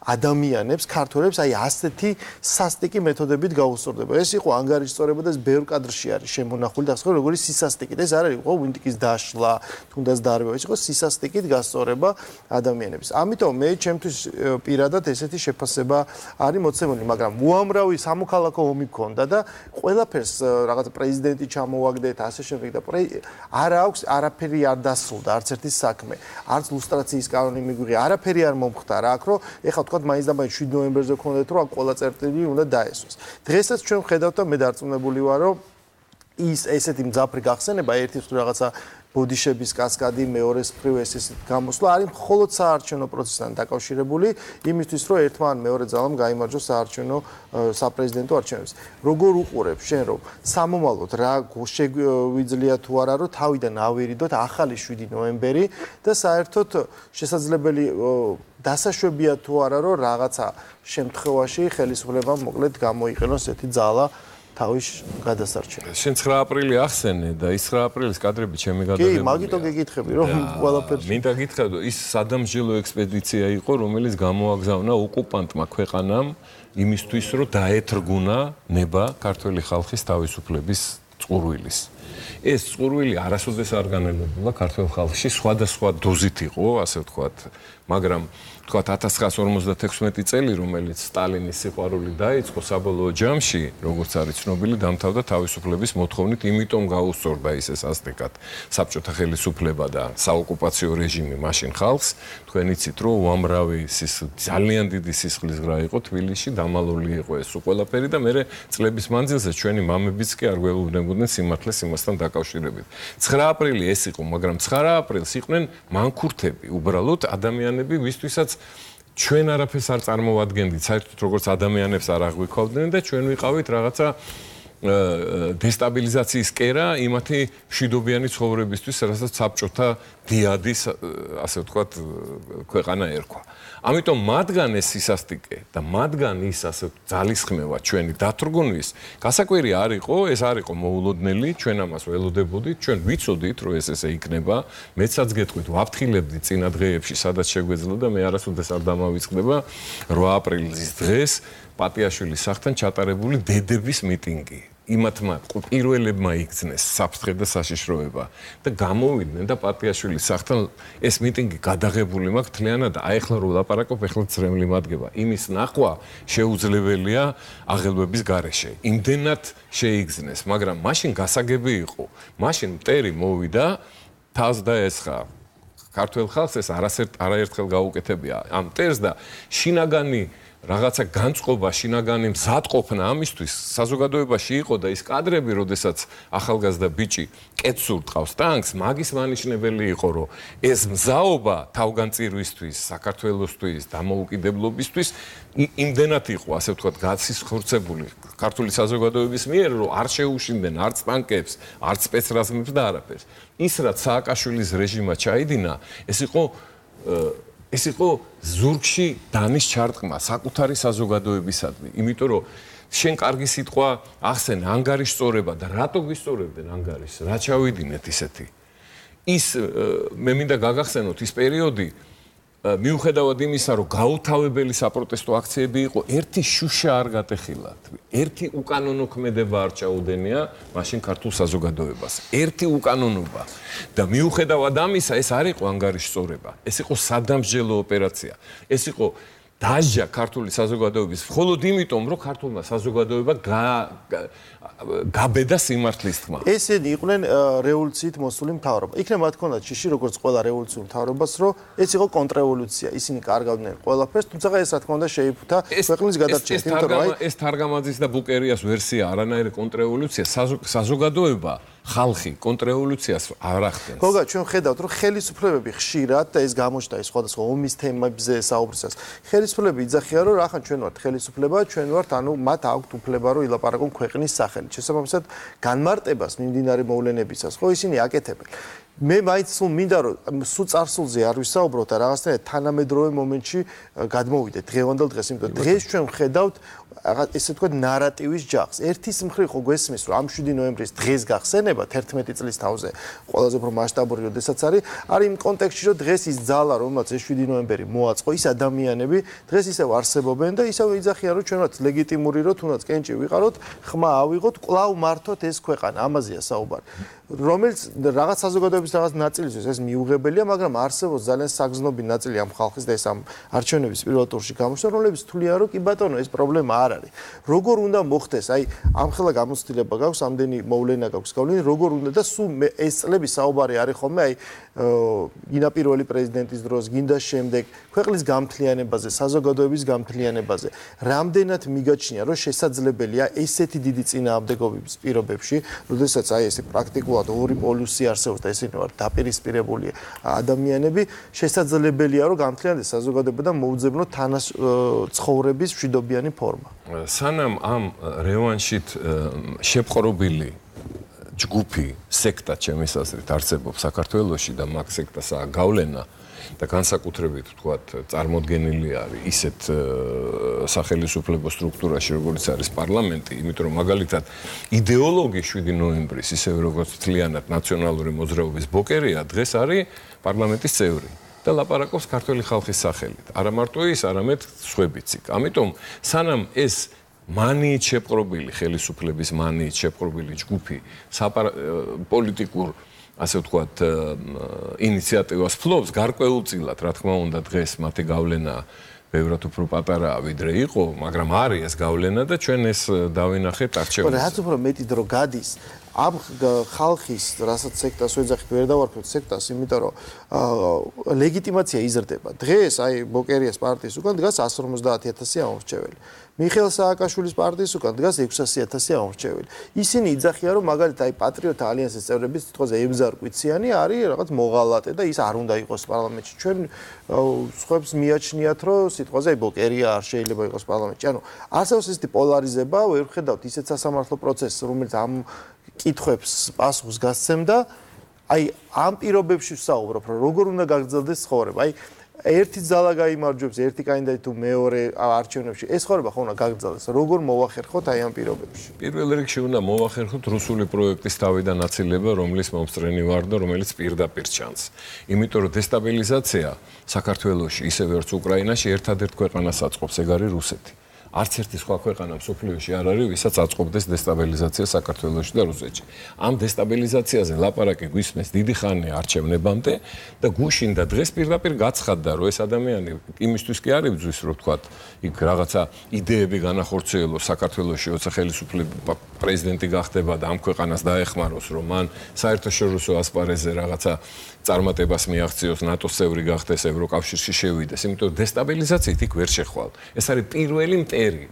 ადამიანებს, ქართველებს აი ასეთი სასტიკი მეთოდებით გაუსწორდება. ეს იყო ანგარიშწორება და ეს ბევრ კადრში არის შემონახული და ახლა როგორი სისასტიკით. ეს არ იყო ვინტიკის დაშლა, თუნდაც დარბევა, ეს იყო სისასტიკით გასწორება ადამიანების. ამიტომ მე ჩემთვის პირადად ესეთი შეფასება არის მოცემული, მაგრამ უამრავი სამოქალაქო ომი გქონდა და ყველაფერს რაღაც პრეზიდენტი ჩამოვაგდეთ, ასე შემდეგ და არ აქვს არაფერი არ დასრულდა, არც ერთი საქმე. არც ლუსტრაციის კანონი მიგვიღია, არაფერი არ მომხდარა აქ, რომ ეხლა თქვა მაინც და მაინც 7 ნოემბერზე გქონდეთ, რომ აქ ყველა წერტილი უნდა დაესვას. დღესაც ჩვენ ვხედავთ და მე დარწმუნებული ვარ, რომ ის ესეთი მძაფრი გახსენება ერთის რაღაცა ბოდიშების კასკადი მეორეს მხრივ ეს გამოსვლა არის მხოლოდ საარჩევნო პროცესთან დაკავშირებული იმისთვის რომ ერთმა ან მეორე ძალამ გაიმარჯვოს საარჩევნო საპრეზიდენტო არჩევნებს. როგორ უყურებ შენ რომ სამომავლოდ რა შეგვიძლია თუ არა რომ თავიდან ავირიდოთ ახალი 7 ნოემბერი და საერთოდ შესაძლებელი დასაშვებია თუ არა რომ რაღაცა შემთხვევაში ხელისუფლებამ მოკლედ გამოიყენოს ესეთი ძალა თავის გადასარჩენად. შენ 9 აპრილი ახსენე და ის 9 აპრილის კადრები ჩემი გადაღებულია. კი, მაგითო გეკითხები, რომ ყველაფერს. მინდა გითხრათ, ის სადამსჯელო ექსპედიცია იყო, რომელიც გამოაგზავნა ოკუპანტმა ქვეყანამ იმისთვის, რომ დაეთრგუნა ნება ქართველი ხალხის თავისუფლების წყურვილის. ეს წყურვილი არასოდეს არ განელებულა ქართველ ხალხში, სხვადასხვა დოზით იყო, ასე ვთქვათ, მაგრამ თქვათ 1956 წელი, რომელიც სტალინის სიყვარული დაიწყო საბოლოო ჯამში, როგორც არის ცნობილი, დამთავრდა თავისუფლების მოთხოვნით, იმიტომ გაუსწორდა ის ასტიკად საბჭოთა ხელისუფლება და საოკუპაციო რეჟიმი მაშინ ხალხს. თქვენ იცით, რომ უამრავი ძალიან დიდი სისხლისღრა იყო თბილისში, დამალული იყო ეს ყველაფერი და მე წლების მანძილზე ჩვენი მამებიც კი არ გველოდებოდნენ სიმართლეს იმასთან დაკავშირებით. 9 აპრილი ეს იყო, მაგრამ 9 აპრილს იყვნენ მანქურთები, უბრალოდ ადამიანები, ვისთვისაც ჩვენ არაფერს არ წარმოვადგენდით, საერთოდ როგორც ადამიანებს არ აღვიქვავდნენ და ჩვენ ვიყავით რაღაცა დესტაბილიზაციის კერა იმათი მშვიდობიანი ცხოვრებისთვის, რასაც საბჭოთა დიადის, ასე ვთქვათ, ქვეყანა ერქვა. ამიტომ მათგან ეს სისასტიკე და მათგან ის ასე ძალისხმევა ჩვენი დათრგუნვის გასაკვირი არ იყო, ეს არ იყო მოულოდნელი, ჩვენ ამას ველოდებოდით, ჩვენ ვიცოდით, რომ ეს ესე იქნება, მეცაც გეტყვით, ვაფრთხილებდით წინა დღეებში, სადაც შეგვეძლო და მე არასოდეს არ დამავიწყდება 8 აპრილის დღეს პატიაშვილის სახლთან ჩატარებული დედების მიტინგი. იმათმა პირველებმა იგრძნეს საფრთხე და საშიშროება და გამოვიდნენ და პატიაშვილის სახლთან ეს მიტინგი გადაღებული მაქვს თლიანად და აეხლა რო ლაპარაკობ, ეხლა ცრემლი მადგება. იმის ნახვა შეუძლებელია აღელვების გარეშე. იმდენად შეიგრძნეს, მაგრამ მაშინ გასაგები იყო. მაშინ მტერი მოვიდა, თავს დაესხა ქართველ ხალხს, ეს არაერთხელ გაუკეთებია ამ მტერს და შინაგანი რაღაცა განწყობა, შინაგანი მზადყოფნა ამისთვის საზოგადოებაში იყო და ის კადრები, როდესაც ახალგაზრდა ბიჭი კეთსურს ტყავს ტანკს, მაგის მანიშნებელი იყო, რომ ეს მზაობა თავგანწირვისთვის, საქართველოსთვის, დამოუკიდებლობისთვის იმდენად იყო, ასე ვთქვათ, გასისხორცებული ქართული საზოგადოების მიერ, რომ არ შეუშინდნენ არც ტანკებს, არც სპეცრაზმებს და არაფერს. ის რაც სააკაშვილის რეჟიმმა ჩაიდინა, ეს იყო ზურგში დანის ჩარტყმა საკუთარი საზოგადოებისადმი. იმიტომ რომ შენ კარგი სიტყვა ახსენ ანგარიშწორება და რატო გისწორებდნენ ანგარიშს? რა ჩავიდინეთ ისეთი? ის მე მინდა გაგახსენოთ ის პერიოდი მიუხედავად იმისა, რომ გაუთავებელი საპროტესტო აქციები იყო, ერთი შუშა არ გატეხილათ. ერთი უკანონო ქმედება არ ჩაუდენია მაშინ ქართულ საზოგადოებას. ერთი უკანონობა. და მიუხედავად ამისა, ეს არ იყო ანგარიშწორება. ეს იყო სადამსჯელო ოპერაცია. ეს იყო დაჟა ქართული საზოგადოების მხოლოდ იმიტომ, რომ ქართულმა საზოგადოება გაბედა სიმართლის თქმა. ესენი იყვნენ რევოლუციით მოსული მთავრობა. იქნება თქონდათ შიში, როგორც ყველა რევოლუციურ მთავრობას, რომ ეს იყო კონტრრევოლუცია. ისინი კარგავდნენ ყველაფერს, თუმცა ეს რა თქმა უნდა შეიფუთა ქვეყნის გადარჩენით, იმიტომ რომ ეს თარგამაძის და ბუკერიას ვერსია არანაირი კონტრრევოლუცია, საზოგადოება ხალხი კონტრრევოლუციას არ ახდენს. გოგა, ჩვენ ხედავთ, რომ ხელისუფლებები ხშირად და ეს გამოჩნდა ის სხვადასხვა ომის თემებზე საუბრისას. ხელისუფლებები იძახიან, რომ რახან ჩვენ ვართ ხელისუფლება, ჩვენ ვართ, ანუ მათ აქვთ უფლება, რომ ილაპარაკონ ქვეყნის სახელით. შესაბამისად, განმარტებას მიმდინარე მოვლენებისას, ხო ისინი აკეთებენ. მე მაინც სულ მინდა რომ სულ წარსულზე არ ვისაუბროთ და რაღაცნაირად თანამედროვე მომენტში გადმოვიდეთ დღევანდელ დღეს, იმიტომ დღეს ჩვენ ვხედავთ ესე თქვა ნარატივის ჯახს. ერთის მხრივ ხო გვესმის რომ ამ 7 ნოემბრის დღეს გახსენება 11 წლის თავზე ყველაზე უფრო მასშტაბური როდესაც არის იმ კონტექსტში რომ დღეს ის ძალა რომელსაც ეს 7 ნოემბერი მოაწყო ის ადამიანები დღეს ისევ არსებობენ და ისევ იძახიან რომ ჩვენაც ლეგიტიმური რომ თუნდაც კენჭი ვიყაროთ ხმა ავიღოთ კვლავ მართოთ ეს ქვეყანა ამაზეა საუბარი რომელიც რაღაც საზოგადოების რაღაც ნაწილისთვის ეს მიუღებელია მაგრამ არსებობს ძალიან საგრძნობი ნაწილი ამ ხალხის და ეს ამ არჩევნების პირველ ტურში გამოჩნდა რომლებიც თვლიან რომ კი ბატონო ეს პრობლემა არ არის როგორ უნდა მოხდეს აი ამ ხელა გამოცდილება გაქვს ამდენი მოვლენა გაქვს გავლენი როგორ უნდა და სულ ეს წლები საუბარი არის ხოლმე აი გინდა პირველი პრეზიდენტის დროს გინდა შემდეგ ქვეყნის გამთლიანებაზე საზოგადოების გამთლიანებაზე რამდენად მიგაჩნია რომ შესაძლებელია ესეთი დიდი წინააღმდეგობის პირობებში როდესაც აი ესე პრაქტიკულად ორი პოლუსი არსებობს და ესენი ვარ დაპირისპირებული ადამიანები შესაძლებელია რომ გამთლიანდეს საზოგადოება და მოუძებნოთ თანაცხოვრების მშვიდობიანი ფორმა სანამ ამ რევანშით შეპყრობილი ჯგუფი სექტა ჩემის აზრით არსებობს საქართველოში და მაგ სექტასაა გავლენა და განსაკუთრებით ვთქვათ წარმოდგენილი არის ისეთ სახელმწიფო სტრუქტურაში როგორც არის პარლამენტი, იმიტომ რომ მაგალითად იდეოლოგი 7 ნოემბრის ისევ როგორც თლიანად ნაციონალური მოძრაობის ბოკერია დღეს არის პარლამენტის წევრი და ლაპარაკობს ქართული ხალხის სახელით. არა მარტო ის, არამედ სხვებიც იქ. ამიტომ სანამ ეს მანიით შეპყრობილი ხელისუფლების მანიით შეპყრობილი ჯგუფი პოლიტიკურ ასე ვთქვათ ინიციატივას ფლობს გარკვეულწილად რა თქმა უნდა დღეს მათი გავლენა ბევრად უფრო პატარაა ვიდრე იყო მაგრამ არის ეს გავლენა და ჩვენ ეს დავინახეთ არჩევნებში რაც უფრო მეტი დრო გადის ამ ხალხის რასაც სექტას ვეძახით ვერ დავარქვით სექტას იმიტომ რომ ლეგიტიმაცია იზრდება დღეს აი ბოკერიას პარტიის უკან დგას 150,000 ამორჩეველი მიხეილ სააკაშვილის პარტიის უკან დგას 600,000 ამორჩეველი ისინი იძახიან რომ მაგალითად აი პატრიოტთა ალიანსის წევრების თითქოს ემზარკვიციანი არის რაღაც მოღალატე და ის არ უნდა იყოს პარლამენტში ჩვენ სხვებს მიაჩნიათ რომ სიტყვაზე აი ბოკერია არ შეიძლება იყოს პარლამენტში ანუ არსებობს ესეთი პოლარიზება ვერ ვხედავთ ისეთ სასამართლო პროცესს რომელიც ამ კითხვებს პასუხს გასცემდა აი ამ პირობებში ვსაუბრობ რომ როგორ უნდა გაგრძელდეს ცხოვრება აი ერთი ძალა გაიმარჯვებს ერთი კანდიდატი თუ მეორე არჩევნებში ეს ცხოვრება ხო უნდა გაგრძელდეს როგორ მოვახერხოთ აი ამ პირობებში პირველ რიგში უნდა მოვახერხოთ რუსული პროექტის თავიდან აცილება რომლის მომსწრენი ვარ და რომელიც პირდაპირ ჩანს იმიტომ რომ დესტაბილიზაცია საქართველოში ისევ როგორც უკრაინაში ერთადერთ ქვეყანას აწყობს ეგ არის რუსეთი არც ერთი სხვა ქვეყანა მსოფლიოში არ არის, ვისაც აწყობდეს დესტაბილიზაცია საქართველოში და რუსეთში. ამ დესტაბილიზაციაზე ლაპარაკი გვისმეს დიდი ხანია არჩევნებამდე და გუშინ და დღეს პირდაპირ გაცხადდა, რომ ეს ადამიანი იმისთვის კი არ იბრძვის, რომ ვთქვათ, იქ რაღაცა იდეები განახორციელოს საქართველოში, როცა ხელისუფლება პრეზიდენტი გახდება და ამ ქვეყანას დაეხმაროს, რომ მან საერთაშორისო ასპარეზზე რაღაცა წარმატებას მიაღწიოს, ნატოს წევრი გახდეს, ევროკავშირში შევიდეს, იმიტომ რომ დესტაბილიზაციით იქ ვერ შეხვალ. ეს არის პირველი მტერი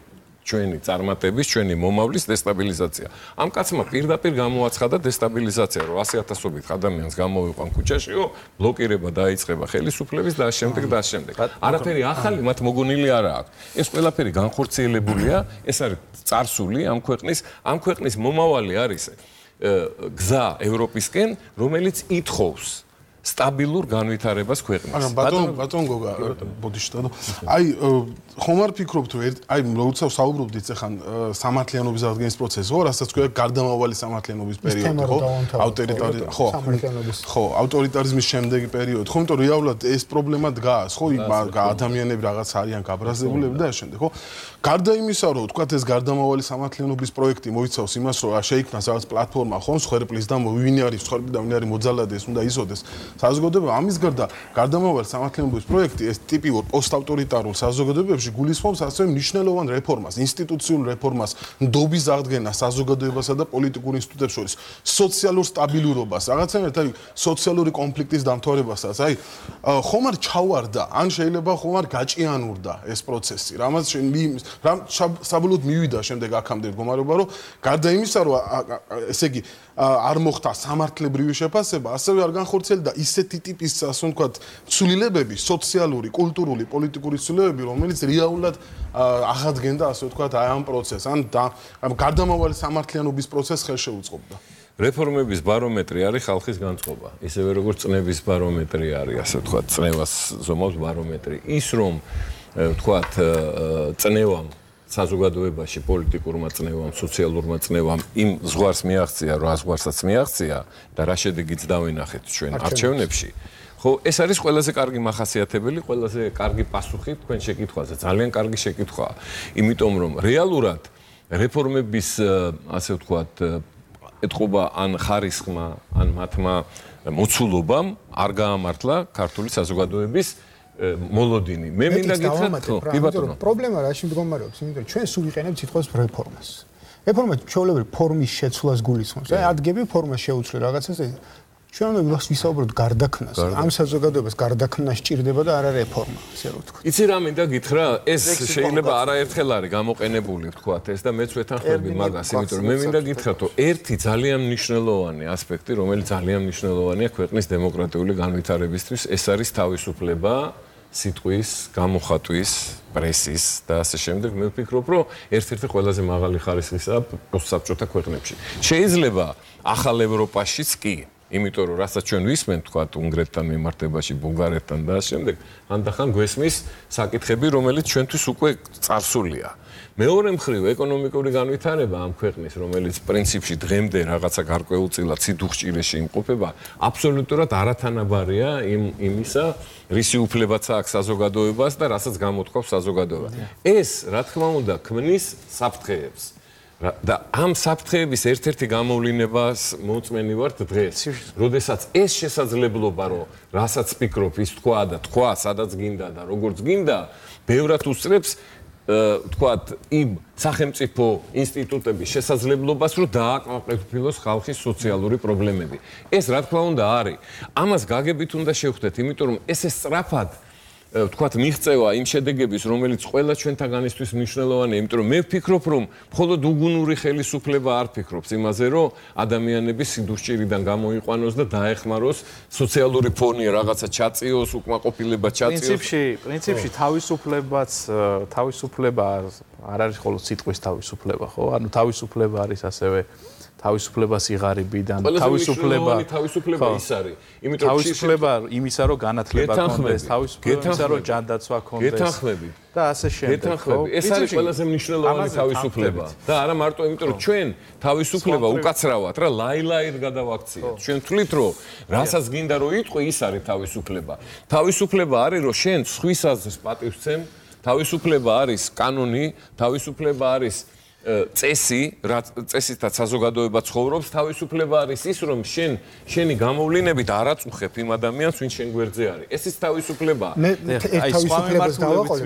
ჩვენი წარმატების, ჩვენი მომავლის დესტაბილიზაცია. ამ კაცმა პირდაპირ გამოაცხადა დესტაბილიზაცია, რომ 100,000-ობით ადამიანს გამოვიყვან ქუჩაშიო, ბლოკირება დაიწყება ხელისუფლების და შემდეგ და შემდეგ. არაფერი ახალი მათ მოგონილი არა აქვს. ეს ყველაფერი განხორციელებულია, ეს არის წარსული ამ ქვეყნის მომავალი არის გზა ევროპისკენ, რომელიც ითხოვს სტაბილურ განვითარებას ქვეყნის. ბატონ გოგა, ბოდიშტადო. აი, ხომ არ ფიქრობთ, აი, როცა საუბრობდით ახლა სამართლიანობის აღდგენის პროცესზე, ხო, რასაც ქვია გარდამავალი სამართლიანობის პერიოდი, ხო? ხო, ავტორიტარიზმის შემდეგი პერიოდი. ხო, იმიტომ რომ რეალურად ეს პრობლემა დგას, ხო, ადამიანები რაღაც არიან გაბრაზდებულები და შემდეგ, ხო? გარდა იმისა, რომ თქვათ ეს გარდამავალი სამართლიანობის პროექტი მოიცავს იმას, რომ შეიქმნას რაღაც პლატფორმა, ხო, მსხვერპლის და ვინი არის მსხვერპლი და ვინი არის მოძალადე, ეს უნდა იზოდეს. საზოგადოება ამის გარდა გარდამავალი სამართლიანობის პროექტი ეს ტიპიურ პოსტავტორიტარულ საზოგადოებებში გულისხმობს ასევე მნიშვნელოვან რეფორმას, ინსტიტუციურ რეფორმას, ნდობის აღდგენას საზოგადოებასა და პოლიტიკურ ინსტიტუტებს შორის, სოციალურ სტაბილურობას, რაღაცნაირად აი სოციალური კონფლიქტის დამთავრებასაც, აი ხომ არ ჩავარდა, ან შეიძლება ხომ არ გაჭიანურდა ეს პროცესი, რამაც საბოლოოდ მივიდა შემდეგ აქამდე მდგომარეობა, რომ გარდა იმისა, რომ ესე იგი არ მოხდა სამართლებრივი შეფასება, ასევე არ განხორციელდა ისეთი ტიპის, ასე ვთქვათ, ცვლილებები, სოციალური, კულტურული, პოლიტიკური ცვლილებები, რომელიც რეალურად აღადგენდა, ასე ვთქვათ, აი ამ პროცესს, ან გარდამავალი სამართლიანობის პროცესს ხელშეუწყობდა. რეფორმების ბარომეტრი არის ხალხის განწყობა. ისევე როგორც წნევის ბარომეტრი არის, ასე ვთქვათ, წნევას ზომავს ბარომეტრი. ის რომ ვთქვათ, წნევამ საზოგადოებაში პოლიტიკურმა წნევამ, სოციალურმა წნევამ იმ ზღვარს მიაღწია, რა ზღვარსაც მიაღწია და რა შედეგიც დავინახეთ ჩვენ არჩევნებში. ხო, ეს არის ყველაზე კარგი მახასიათებელი, ყველაზე კარგი პასუხი თქვენ შეკითხვაზე, ძალიან კარგი შეკითხვაა. იმიტომ რომ რეალურად რეფორმების, ასე ვთქვათ, ეთყობა ან ხარისხმა, ან მათმა მოცულობამ არ გაამართლა ქართული საზოგადოების მოლოდინი. მე მინდა გითხრათ, კი ბატონო. პრობლემა რაში მდგომარეობს? იმიტომ რომ ჩვენ სულ ვიყენებთ სიტყვას რეფორმას. რეფორმა ჩვეულებრივ ფორმის შეცვლას გულისხმობს. აი, ადგები ფორმას შეუცვლი რაღაცას. ჩვენ უნდა ვისაუბროთ გარდაქმნას. ამ საზოგადოებას გარდაქმნა სჭირდება და არა რეფორმა, ასე რომ ვთქვი. იცი რა მინდა გითხრა? ეს შეიძლება არაერთხელ არის გამოყენებული, ვთქვათ, ეს და მეც ვეთანხმები მაგას, იმიტომ რომ მე მინდა გითხრათ, რომ ერთი ძალიან მნიშვნელოვანი ასპექტი, რომელიც ძალიან მნიშვნელოვანია ქვეყნის დემოკრატიული განვითარებისთვის, ეს არის თავისუფლება სიტყვის, გამოხატვის, პრესის და ასე შემდეგ. მე ვფიქრობ, რომ ერთ-ერთი ყველაზე მაღალი ხარისხისაა პოსტსაბჭოთა ქვეყნებში. შეიძლება ახალ ევროპაშიც კი, იმიტომ რომ რასაც ჩვენ ვისმენთ, თქვათ, უნგრეთთან მიმართებაში, ბულგარეთთან და ასე შემდეგ, ანდახან გვესმის საკითხები, რომელიც ჩვენთვის უკვე წარსულია. მეორე მხრივ, ეკონომიკური განვითარება ამ ქვეყნის, რომელიც პრინციპში დღემდე რაღაცა გარკვეულწილად სიდუხჭირეში იმყოფება, აბსოლუტურად არათანაბარია იმისა, რისი უფლებაც აქვს საზოგადოებას და რასაც გამოთქვავს საზოგადოება. ეს, რა თქმა უნდა, ქმნის საფრთხეებს. და ამ საფრთხეების ერთ-ერთი გამოვლინებას მოწმენი ვართ დღეს. როდესაც ეს შესაძლებლობა, რომ რასაც ფიქრობ, ის თქვა და თქვა, სადაც გინდა და როგორც გინდა, ბევრად უსწრებს ვთქვათ, იმ სახელმწიფო ინსტიტუტების შესაძლებლობას, რომ დააკმაყოფილოს ხალხის სოციალური პრობლემები. ეს, რა თქმა უნდა, არის. ამას გაგებით უნდა შევხვდეთ, იმიტომ რომ ეს სწრაფად ვთქვათ, მიღწევა იმ შედეგების, რომელიც ყველა ჩვენთაგანისთვის მნიშვნელოვანია, იმიტომ რომ მე ვფიქრობ, რომ მხოლოდ უგუნური ხელისუფლება არ ფიქრობს იმაზე, რომ ადამიანები სიდუხჭირიდან გამოიყვანოს და დაეხმაროს სოციალური ფონი რაღაცა ჩაწიოს, უკმაყოფილება ჩაწიოს. პრინციპში თავისუფლება არ არის მხოლოდ სიტყვის თავისუფლება, ხო? ანუ თავისუფლება არის ასევე თავისუფლება სიღარიბიდან, თავისუფლება ის არის. იმიტომ რომ თავისუფლება იმისა, რომ განათლება კონდეს, თავისუფლება იმისა, რომ ჯანდაცვა კონდეს. გეთანხმებით. და ასე შემდეგ, ხო? ეს არის ყველაზე მნიშვნელოვანი თავისუფლება. და არა მარტო იმიტომ, რომ ჩვენ თავისუფლება უკაცრავად რა ლაილაირ გადავაქციეთ. ჩვენ თვლით, რომ რასაც გინდა რომ იტყვი, ის არის თავისუფლება. თავისუფლება არის, რომ შენ სხვის აზრს პატივს ცემ, თავისუფლება არის კანონი, თავისუფლება არის წესი, წესითაც საზოგადოება ცხოვრობს, თავისუფლება არის ის, რომ შენი გამოვლინებით არ აწუხებ იმ ადამიანს, ვინც შენ გვერდზე არის. ეს ის თავისუფლებაა. მე თავისუფლებას დავაყოლე.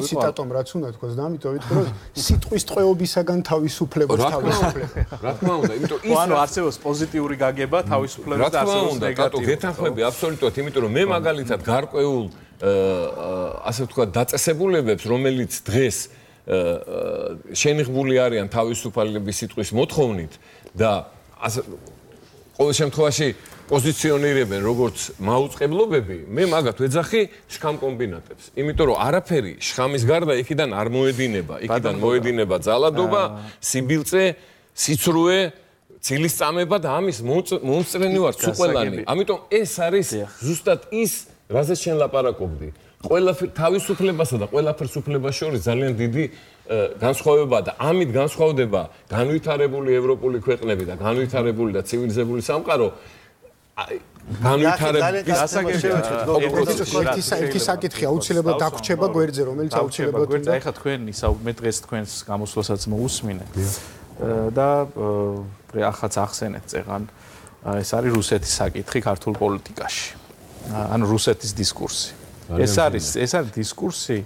ციტატომ რაც უნდა თქვას და ამიტომ ვიტყვი, რომ სიტყვის ტყვეობისაგან თავისუფლებას თავისუფლება. რა თქმა უნდა, იმიტომ ის ანუ არსებობს პოზიტიური გაგება თავისუფლებას და არსებობს ნეგატიური. კატო, გეთანხმები აბსოლუტურად, იმიტომ რომ მე მაგალითად გარკვეულ ასე ვთქვათ, დაწესებულებებს, რომელიც დღეს შენიღბული არიან თავისუფლების სიტყვის მოთხოვნით და ყოველ შემთხვევაში პოზიციონირებენ როგორც მაუწყებლობები, მე მაგათ ვეძახი შხამ კომბინატებს. იმიტომ რომ არაფერი შხამის გარდა იქიდან არ მოედინება. იქიდან მოედინება ძალადობა, სიბილწე, სიცრუე, ცილის წამება და ამის მომწრენი ვარ სუყველანი. ამიტომ ეს არის ზუსტად ის, რაზეც შენ ლაპარაკობდი. ყველაფერ თავისუფლებასა და ყველაფერს უფლებას შორის ძალიან დიდი განსხვავებაა და ამით განსხვავდება განვითარებული ევროპული ქვეყნები და განვითარებული და ცივილიზებული სამყარო განვითარების ერთი საკითხი აუცილებლად დაგვრჩება გვერდზე, რომელიც აუცილებლად უნდა. ეხლა თქვენ მე დღეს თქვენს გამოსვლასაც მოусმინე და ახაც ახსენეთ წეღან ეს არის რუსეთის საკითხი ქართულ პოლიტიკაში. ანუ რუსეთის დისკურსი. ეს არის დისკურსი,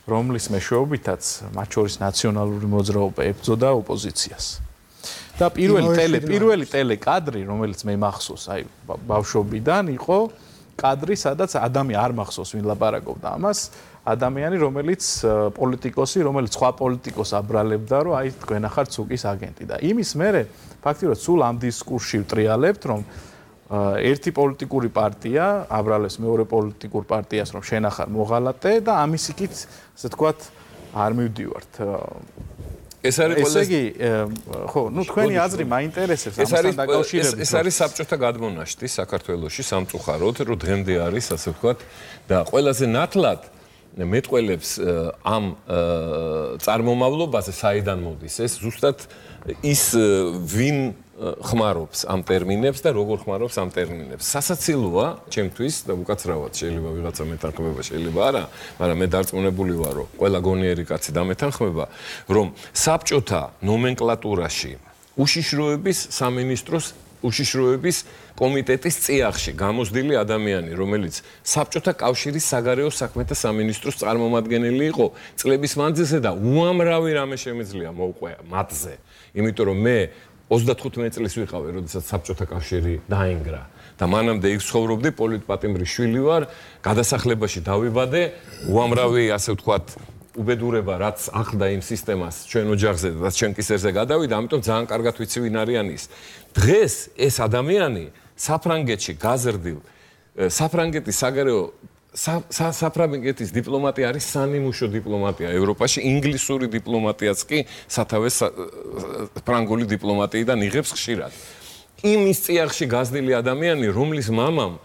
რომლის მეშვეობითაც მათ შორის ნაციონალური მოძრაობა ებრძოდა ოპოზიციას. და პირველი ტელეკადრი, რომელიც მე მახსოვს, აი ბავშვობიდან იყო კადრი, სადაც ადამიანი არ მახსოვს, ვინ ლაპარაკობდა ამას, ადამიანი, რომელიც პოლიტიკოსი, რომელიც სხვა პოლიტიკოს აბრალებდა, რომ აი თქვენ ახართ ცუკის აგენტი და იმის მერე ფაქტიურად სულ ამ დისკურსში ვტრიალებთ, რომ ერთი პოლიტიკური პარტია აბრალებს მეორე პოლიტიკურ პარტიას, რომ შენ ახარ მოღალატე და ამის იქით, ასე თქვათ, არ მივდივართ. ეს არის ესე იგი, ხო, ნუ თქვენი აზრი მაინტერესებს ამასთან დაკავშირებით. ეს არის საბჭოთა გადმონაშთი საქართველოში სამწუხაროდ, რომ დღემდე არის, ასე ვთქვათ, და ყველაზე ნათლად მეტყველებს ამ წარმომავლობაზე საიდან მოდის ეს ზუსტად ის ვინ ხმარობს ამ ტერმინებს და როგორ ხმარობს ამ ტერმინებს. სასაცილოა ჩემთვის და უკაცრავად შეიძლება ვიღაცა მეთანხმება, შეიძლება არა, მაგრამ მე დარწმუნებული ვარ, რომ ყველა გონიერი კაცი დამეთანხმება, რომ საბჭოთა ნომენკლატურაში უშიშროების სამინისტროს უშიშროების კომიტეტის წიაღში გამოსდილი ადამიანი, რომელიც საბჭოთა კავშირის საგარეო საქმეთა სამინისტროს წარმომადგენელი იყო წლების მანძილზე და უამრავი რამე შემიძლია მოუყვე მათზე. იმიტომ რომ მე 35 წლის ვიყავი, როდესაც საბჭოთა კავშირი დაინგრა და მანამდე იქ ცხოვრობდი, პოლიტპატიმრის შვილი ვარ, გადასახლებაში დავიბადე, უამრავი, ასე ვთქვათ, უბედურება, რაც ახლდა იმ სისტემას ჩვენ ოჯახზე და ჩვენ კისერზე გადავიდა, ამიტომ ძალიან კარგად ვიცი ვინ არის ის. დღეს ეს ადამიანი საფრანგეთში გაზრდილ საფრანგეთის საგარეო საფრანგეთის დიპლომატია არის სანიმუშო დიპლომატია ევროპაში, ინგლისური დიპლომატიაც კი სათავეს ფრანგული დიპლომატიიდან იღებს ხშირად. იმის წიაღში გაზრდილი ადამიანი, რომლის მამამ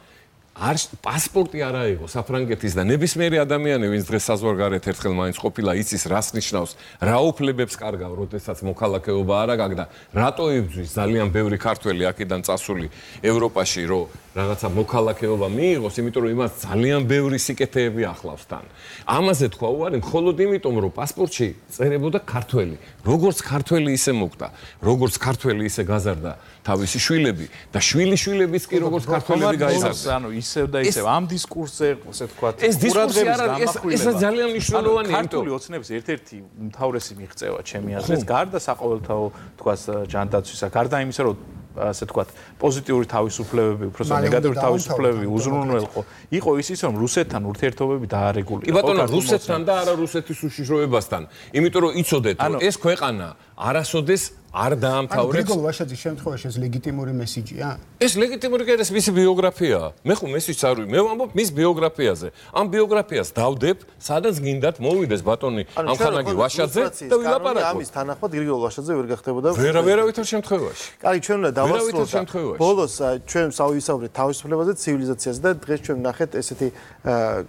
პასპორტი არ აიღო საფრანგეთის და ნებისმიერი ადამიანი, ვინც დღეს საზღვარგარეთ ერთხელ მაინც ყოფილა, იცის რას ნიშნავს, რა უფლებებს კარგავ, როდესაც მოქალაქეობა არ აქვს და რატო იბრძვის ძალიან ბევრი ქართველი აქედან წასული ევროპაში, რომ რაღაცა მოქალაქეობა მიიღოს, იმიტომ რომ იმას ძალიან ბევრი სიკეთეები ახლავს თან. ამაზე თქვა უარი, მხოლოდ იმიტომ, რომ პასპორტში წერებოდა ქართველი. როგორც ქართველი ისე მოკვდა, როგორც ქართველი ისე გაზარდა თავისი შვილები და შვილიშვილებიც კი როგორც ქართველები გაიზარდა. ანუ ისევ და ისევ ამ დისკურსზე, ასე ვთქვათ, ეს დისკურსი არ არის, ეს ძალიან მნიშვნელოვანია, ქართული ოცნების ერთ-ერთი უმთავრესი მიღწევა ჩემი აზრით, გარდა საყოველთაო, თქვათ, ჯანდაცვისა, გარდა იმისა, რომ ასე ვთქვათ, პოზიტიური თავისუფლებები, უბრალოდ ნეგატიური თავისუფლებები უზრუნველყო, იყო ის რომ რუსეთთან ურთიერთობები დაარეგულირდა. კი ბატონო, რუსეთთან და არა რუსეთის უშიშროებასთან. იმიტომ რომ იცოდეთ, რომ ეს ქვეყანა არასოდეს არ დაამთავრებს. გრიგოლ ვაშაძის შემთხვევაში ეს ლეგიტიმური მესიჯია? ეს ლეგიტიმური კი არის მისი ბიოგრაფია. მე ხო მესიჯს არ ვი, მე ვამბობ მის ბიოგრაფიაზე. ამ ბიოგრაფიას დავდებ, სადაც გინდათ მოვიდეს ბატონი ამხანაგი ვაშაძე და ვილაპარაკოთ. ამის თანახმად გრიგოლ ვაშაძე ვერ გახდებოდა. ვერავითარ შემთხვევაში. კაი, ჩვენ უნდა დავასრულოთ. ბოლოს ჩვენ ვისაუბრეთ თავისუფლებაზე, ცივილიზაციაზე და დღეს ჩვენ ვნახეთ ესეთი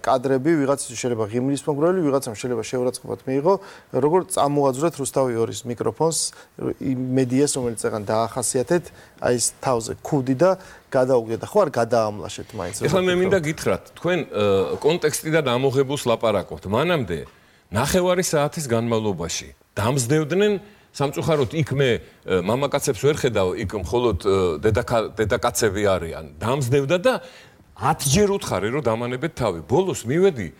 კადრები, ვიღაცის შეიძლება ღიმილის მომგვრელი, ვიღაცამ შეიძლება შეურაცხყოფად მიიღო, როგორ წამოაძვრეთ რუსთავი ორის მიკროფონს მედიას, რომელიც წეგან დაახასიათეთ, აი ეს თავზე ქუდი და გადაუგდეთ და ხო არ გადაამლაშეთ მაინც. ეხლა მე მინდა გითხრათ, თქვენ კონტექსტიდან ამოღებულს ლაპარაკობთ. მანამდე 9 საათის განმავლობაში დამზდევდნენ სამწუხაროდ იქ მე მამაკაცებს ვერ ხედავ, იქ მხოლოდ დედაკაცები არიან. დამზდევდა და 10ჯერ უთხარი რომ დამანებეთ თავი. ბოლოს მივედი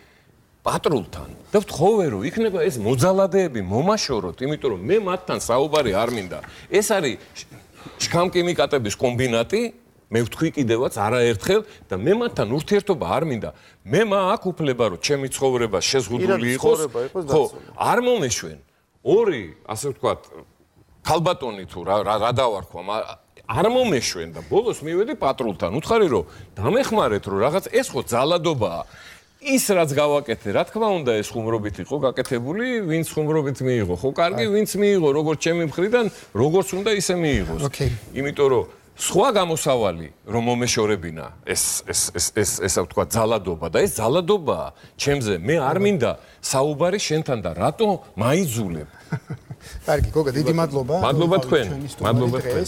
პატრულთან და ვთხოვე რომ იქნება ეს მოძალადეები მომაშოროთ, იმიტომ რომ მე მათთან საუბარი არ მინდა. ეს არის შქამკიმიკატების კომბინატი, მე ვთქვი კიდევაც არაერთხელ და მე მათთან ურთიერთობა არ მინდა. მე აქ უფლება რომ ჩემი ცხოვრება შეზღუდული იყოს, ხო, არ მომეშვენ. ორი, ასე ვთქვათ, ქალბატონი თუ რა დავარქვა, არ მომეშვენ და ბოლოს მივედი პატრულთან. უთხარი რომ დამეხმარეთ რომ რაღაც ეს ხო ძალადობაა. ის რაც გავაკეთე, რა თქმა უნდა, ეს ხუმრობით იყო გაკეთებული, ვინც ხუმრობით მიიღო, ხო, კარგი, ვინც მიიღო, როგორც ჩემი მხრიდან, როგორც უნდა ისე მიიღოს. იმიტომ რომ სხვა გამოსავალი რომ მომეშორებინა ეს ვთქვა ძალადობა და ეს ძალადობაა ჩემზე, მე არ მინდა საუბარი შენთან და რატო მაიძულებ. კარგი, გოგა, დიდი მადლობა. მადლობა თქვენ. მადლობა თქვენ.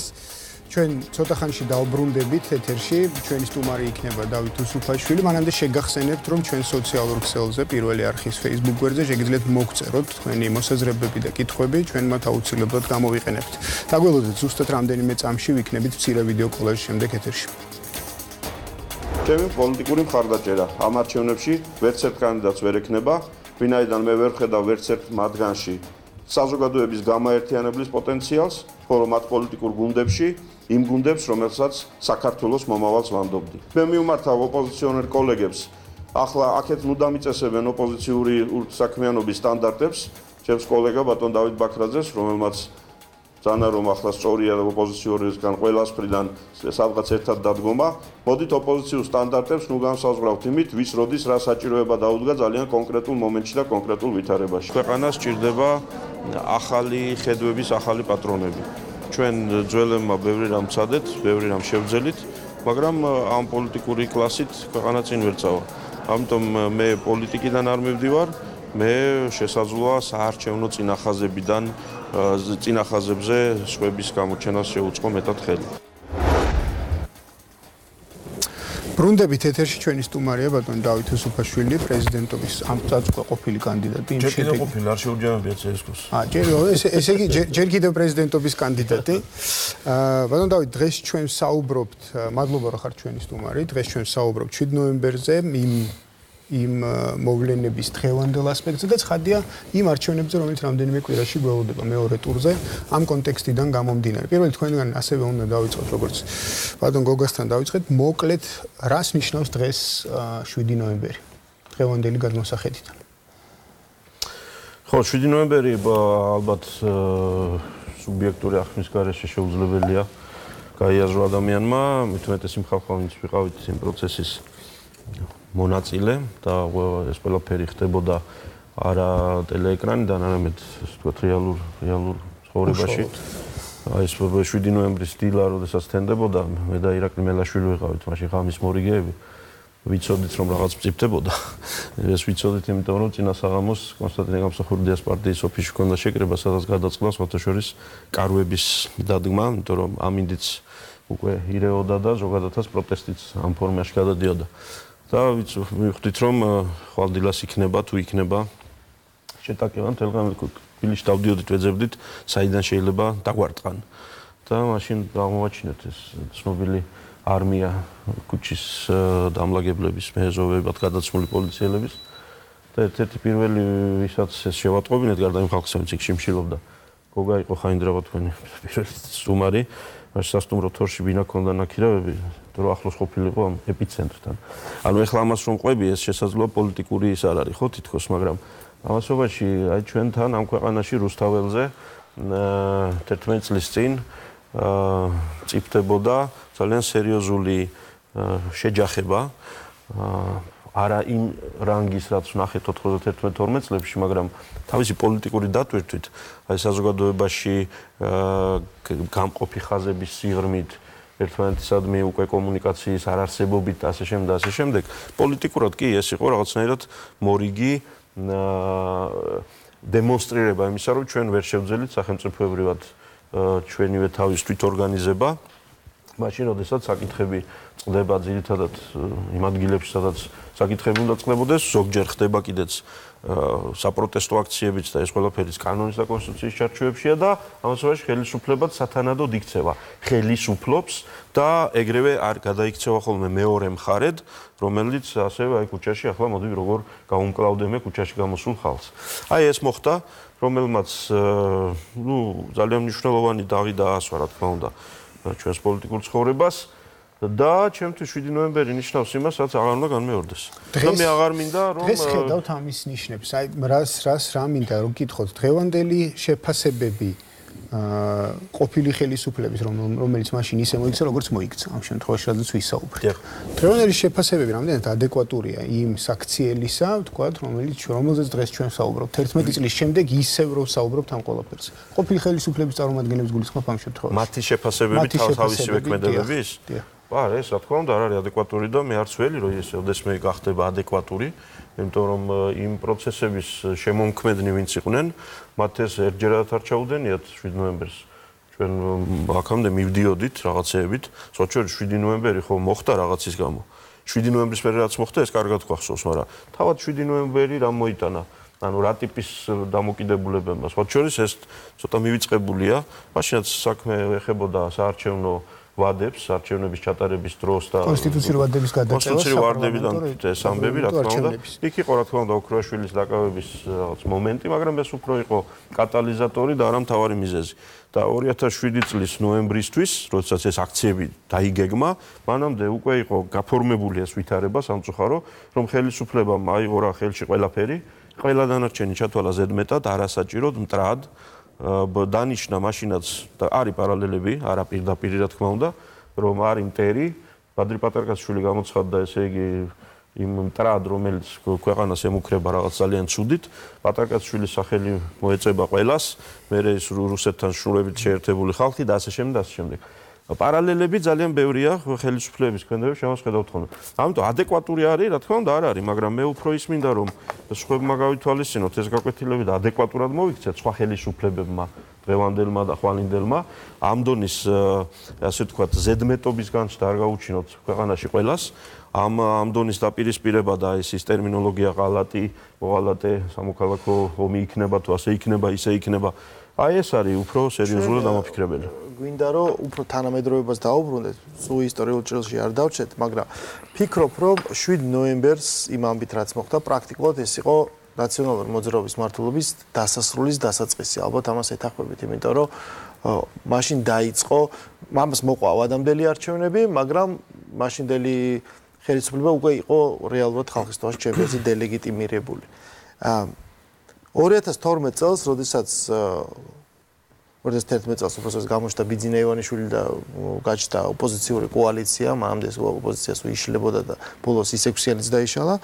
ჩვენ ცოტა ხანში დავბრუნდებით ეთერში, ჩვენი სტუმარი იქნება დავით უსუფაშვილი. მანამდე შეგახსენებთ, რომ ჩვენ სოციალურ ქსელზე, პირველი არხის Facebook გვერდზე შეგიძლიათ მოგწეროთ თქვენი მოსაზრებები და კითხვები, ჩვენ მათ აუცილებლად გამოვიყენებთ. დაგველოდეთ ზუსტად რამდენიმე წამში ვიქნებით მცირე ვიდეო კოლაჟის შემდეგ ეთერში. ჩემი პოლიტიკური მხარდაჭერა ამ არჩევნებში ვერც ერთ კანდიდატს ვერ ექნება, ვინაიდან მე ვერ ხედავ ვერც ერთ მათგანში საზოგადოების გამაერთიანებლის პოტენციალს, ხოლო მათ პოლიტიკურ გუნდებში იმ გუნდებს, რომელსაც საქართველოს მომავალს ვანდობდი. მე მიმართავ ოპოზიციონერ კოლეგებს, ახლა აქეთ ნუ დამიწესებენ ოპოზიციური საქმიანობის სტანდარტებს, ჩემს კოლეგა ბატონ დავით ბაქრაძეს, რომელმაც ძალიან რომ ახლა სწორია ოპოზიციურისგან ყველას მხრიდან სადღაც ერთად დადგომა. მოდით ოპოზიციურ სტანდარტებს ნუ განსაზღვრავთ იმით, ვის როდის რა საჭიროება დაუდგა ძალიან კონკრეტულ მომენტში და კონკრეტულ ვითარებაში. ქვეყანას სჭირდება ახალი ხედვების, ახალი პატრონები. ჩვენ ძველებმა ბევრი რამ ვცადეთ, ბევრი რამ შევძელით, მაგრამ ამ პოლიტიკური კლასით ქვეყანა წინ ვერ წავა. ამიტომ მე პოლიტიკიდან არ მივდივარ, მე შესაძლოა საარჩევნო წინახაზებიდან წინახაზებზე სხვების გამოჩენას შეუწყო მეტად ხელი. ბრუნდებით ეთერში ჩვენი სტუმარია ბატონი დავით უსუფაშვილი, პრეზიდენტობის ამ წაწყვეტ ყოფილი კანდიდატი. ჯერ კიდევ ყოფილი არ შეუჯამებია CSK-ს. ესე იგი ჯერ კიდევ პრეზიდენტობის კანდიდატი. ბატონ დავით, დღეს ჩვენ საუბრობთ, მადლობა რომ ხართ ჩვენი სტუმარი. დღეს ჩვენ საუბრობთ 7 ნოემბერზე, იმ მოვლენების დღევანდელ ასპექტზე და ცხადია იმ არჩევნებზე, რომელიც რამდენიმე კვირაში გველოდება მეორე ტურზე, ამ კონტექსტიდან გამომდინარე. პირველი თქვენგან ასევე უნდა დავიწყოთ, როგორც ბატონ გოგასთან დავიწყეთ, მოკლედ რას ნიშნავს დღეს 7 ნოემბერი დღევანდელი გადმოსახედიდან? ხო, 7 ნოემბერი ალბათ სუბიექტური ახმის გარეშე შეუძლებელია გაიაზრო ადამიანმა, მით უმეტეს იმ ხალხმა, ვინც ვიყავით იმ პროცესის მონაწილე და ეს ყველაფერი ხდებოდა არა ტელეეკრანიდან, არამედ ასე ვთქვათ რეალურ ცხოვრებაში. აი ეს 7 ნოემბრის დილა, როდესაც თენდებოდა, მე და ირაკლი მელაშვილი ვიყავით, მაშინ ღამის მორიგეები. ვიცოდით რომ რაღაც მწიფდებოდა. ეს ვიცოდით, იმიტომ რომ წინა საღამოს კონსტანტინე გამსახურდიას პარტიის ოფისში ჰქონდა შეკრება, სადაც გადაწყდა სხვათა შორის კარვების დადგმა, იმიტომ რომ ამინდიც უკვე ირეოდა და ზოგადადაც პროტესტიც ამ ფორმაში გადადიოდა. და ვიხდით რომ ხვალდილას იქნება თუ იქნება შეტაკება თბილისში დავდიოდით ვეძებდით საიდან შეიძლება დაგვარტყან და მაშინ აღმოვაჩინეთ ეს ცნობილი არმია კუჩის დამლაგებლების მეზობებად გადაცმული პოლიციელების და ერთ-ერთი პირველი ვისაც ეს შევატყობინეთ გარდა იმ ხალხს ვინც იქ შიმშილობდა გოგა იყო ხაინდრავა თქვენი პირველი სტუმარი მაშინ სასტუმრო თორში ბინა ქონდა ნაქირავები რომ ახლოს ყოფილიყო ამ ეპიცენტრთან. ანუ ეხლა ამას რომ ყვები, ეს შესაძლოა პოლიტიკური ის არ არის, ხო, თითქოს, მაგრამ ამასობაში აი ჩვენთან ამ ქვეყანაში რუსთაველზე 11 წლის წინ წიფდებოდა ძალიან სერიოზული შეჯახება, არა იმ რანგის, რაც ვნახეთ 91-12 წლებში, მაგრამ თავისი პოლიტიკური დატვირთვით, აი საზოგადოებაში გამყოფი ხაზების სიღრმით ერთმანეთისადმი უკვე კომუნიკაციის არარსებობით და ასე შემდეგ, პოლიტიკურად კი ეს იყო რაღაცნაირად მორიგი დემონსტრირება იმისა, რომ ჩვენ ვერ შევძელით სახელმწიფოებრივად ჩვენივე თავის თვითორგანიზება, მაშინ როდესაც საკითხები წყდება ძირითადად იმ ადგილებში, სადაც საკითხები უნდა წყდებოდეს, ზოგჯერ ხდება კიდეც საპროტესტო აქციებიც და ეს ყველაფერიც კანონის და კონსტიტუციის ჩარჩოებშია და ამასობაში ხელისუფლებად სათანადოდ იქცევა. ხელისუფლობს და ეგრევე არ გადაიქცევა ხოლმე მეორე მხარედ, რომელიც ასევე აი ქუჩაში ახლა მოდი როგორ გაუმკლავდე მე ქუჩაში გამოსულ ხალხს. აი ეს მოხდა, რომელმაც ძალიან მნიშვნელოვანი დავი დაასვა, რა თქმა უნდა, ჩვენს პოლიტიკურ ცხოვრებას. და ჩემთვის 7 ნოემბერი ნიშნავს იმას, რაც აღარ უნდა განმეორდეს. და მე აღარ მინდა რომ დღეს ხედავთ ამის ნიშნებს. აი რა მინდა რომ გითხოთ, დღევანდელი შეფასებები ყოფილი ხელისუფლების რომელიც მაშინ ისე მოიქცა, როგორც მოიქცა ამ შემთხვევაში, რადგან ვისაუბრეთ. დღევანდელი შეფასებები რამდენად ადეკვატურია იმ საქციელისა, ვთქვათ, რომელზეც დღეს ჩვენ ვსაუბრობთ. 11 წლის შემდეგ ისევ რომ ვსაუბრობთ ამ ყველაფერზე. ყოფილი ხელისუფლების წარმომადგენლებს გულისხმობ ამ შემთხვევაში. მათი შეფასებები თავისივე ქმედებების? არა, ეს რა თქმა უნდა არ არის ადეკვატური და მე არც ველი რომ ეს ოდესმე გახდება ადეკვატური, იმიტომ რომ იმ პროცესების შემომქმედნი ვინც იყვნენ, მათ ეს ერთჯერადად არ ჩაუდენიათ 7 ნოემბერს. ჩვენ აქამდე მივდიოდით რაღაცეებით, სწორედ 7 ნოემბერი ხო მოხდა რაღაცის გამო. 7 ნოემბრის მერე რაც მოხდა, ეს კარგად გვახსოვს, მაგრამ თავად 7 ნოემბერი რა მოიტანა? ანუ რა ტიპის დამოკიდებულებებმა? სწორედ ეს ცოტა მივიწყებულია, მაშინაც საქმე ეხებოდა საარჩევნო ვადებს, არჩევნების ჩატარების დროს და კონსტიტუციური ვადების გადაწევა, კონსტიტუციური ვადებიდან ეს ამბები, რა თქმა უნდა, იქ იყო რა თქმა უნდა ოქროაშვილის დაკავების რაღაც მომენტი, მაგრამ ეს უფრო იყო კატალიზატორი და არა მთავარი მიზეზი. და 2007 წლის ნოემბრისთვის, როდესაც ეს აქციები დაიგეგმა, მანამდე უკვე იყო გაფორმებული ეს ვითარება სამწუხარო, რომ ხელისუფლებამ აიღო რა ხელში ყველაფერი, ყველა დანარჩენი ჩათვალა ზედმეტად, არასაჭიროდ, მტრად დანიშნა მაშინაც და არის პარალელები, არა პირდაპირ რა თქმა უნდა, რომ არის მტერი, ბადრი პატარკაცშვილი გამოცხადდა, ესე იგი იმ მტრად, რომელიც ქვეყანას ემუქრება რაღაც ძალიან ცუდით, პატარკაცშვილის სახელი მოეწება ყველას, მე ეს რუსეთთან შრუებით შეერთებული ხალხი და ასე შემდეგ და ასე შემდეგ. პარალელები ძალიან ბევრია ხელისუფლების ქმედებებს შემოხედავთ ხოლმე. ამიტომ ადეკვატური არის, რა თქმა უნდა არ არის, მაგრამ მე უფრო ის მინდა რომ სხვებმა გავითვალისწინოთ ეს გაკვეთილები და ადეკვატურად მოვიქცეთ სხვა ხელისუფლებებმა, დღევანდელმა და ხვალინდელმა, ამ დონის ასე ვთქვათ ზედმეტობის განცდა არ გაუჩინოთ ქვეყანაში ყველას. ამ დონის დაპირისპირება და ის ტერმინოლოგია ღალატი, მოღალატე, სამოქალაქო ომი იქნება თუ ასე იქნება, ისე იქნება. აი ეს არის უფრო სერიოზულად დამაფიქრებელი. გვინდა რომ უფრო თანამედროვეობას დაუბრუნდეთ, სულ ისტორიულ ჭრილში არ დავჩეთ, მაგრამ ფიქრობ რომ 7 ნოემბერს იმ ამბით რაც მოხდა, პრაქტიკულად ეს იყო ნაციონალური მოძრაობის მმართველობის დასასრულის დასაწყისი. ალბათ ამას ეთანხმებით, იმიტომ რომ მაშინ დაიწყო, ამას მოყვა ავადამდელი არჩევნები, მაგრამ მაშინდელი ხელისუფლება უკვე იყო რეალურად ხალხის თვალში ჩემპიონი დელეგიტიმირებული. 2012 წელს, როდესაც 2011 წელს უბრალოდ გამოჩნდა ბიძინა ივანიშვილი და გაჩნდა ოპოზიციური კოალიცია, მანამდე ოპოზიციას უიშლებოდა და ბოლოს ის 6-იანიც დაიშალა.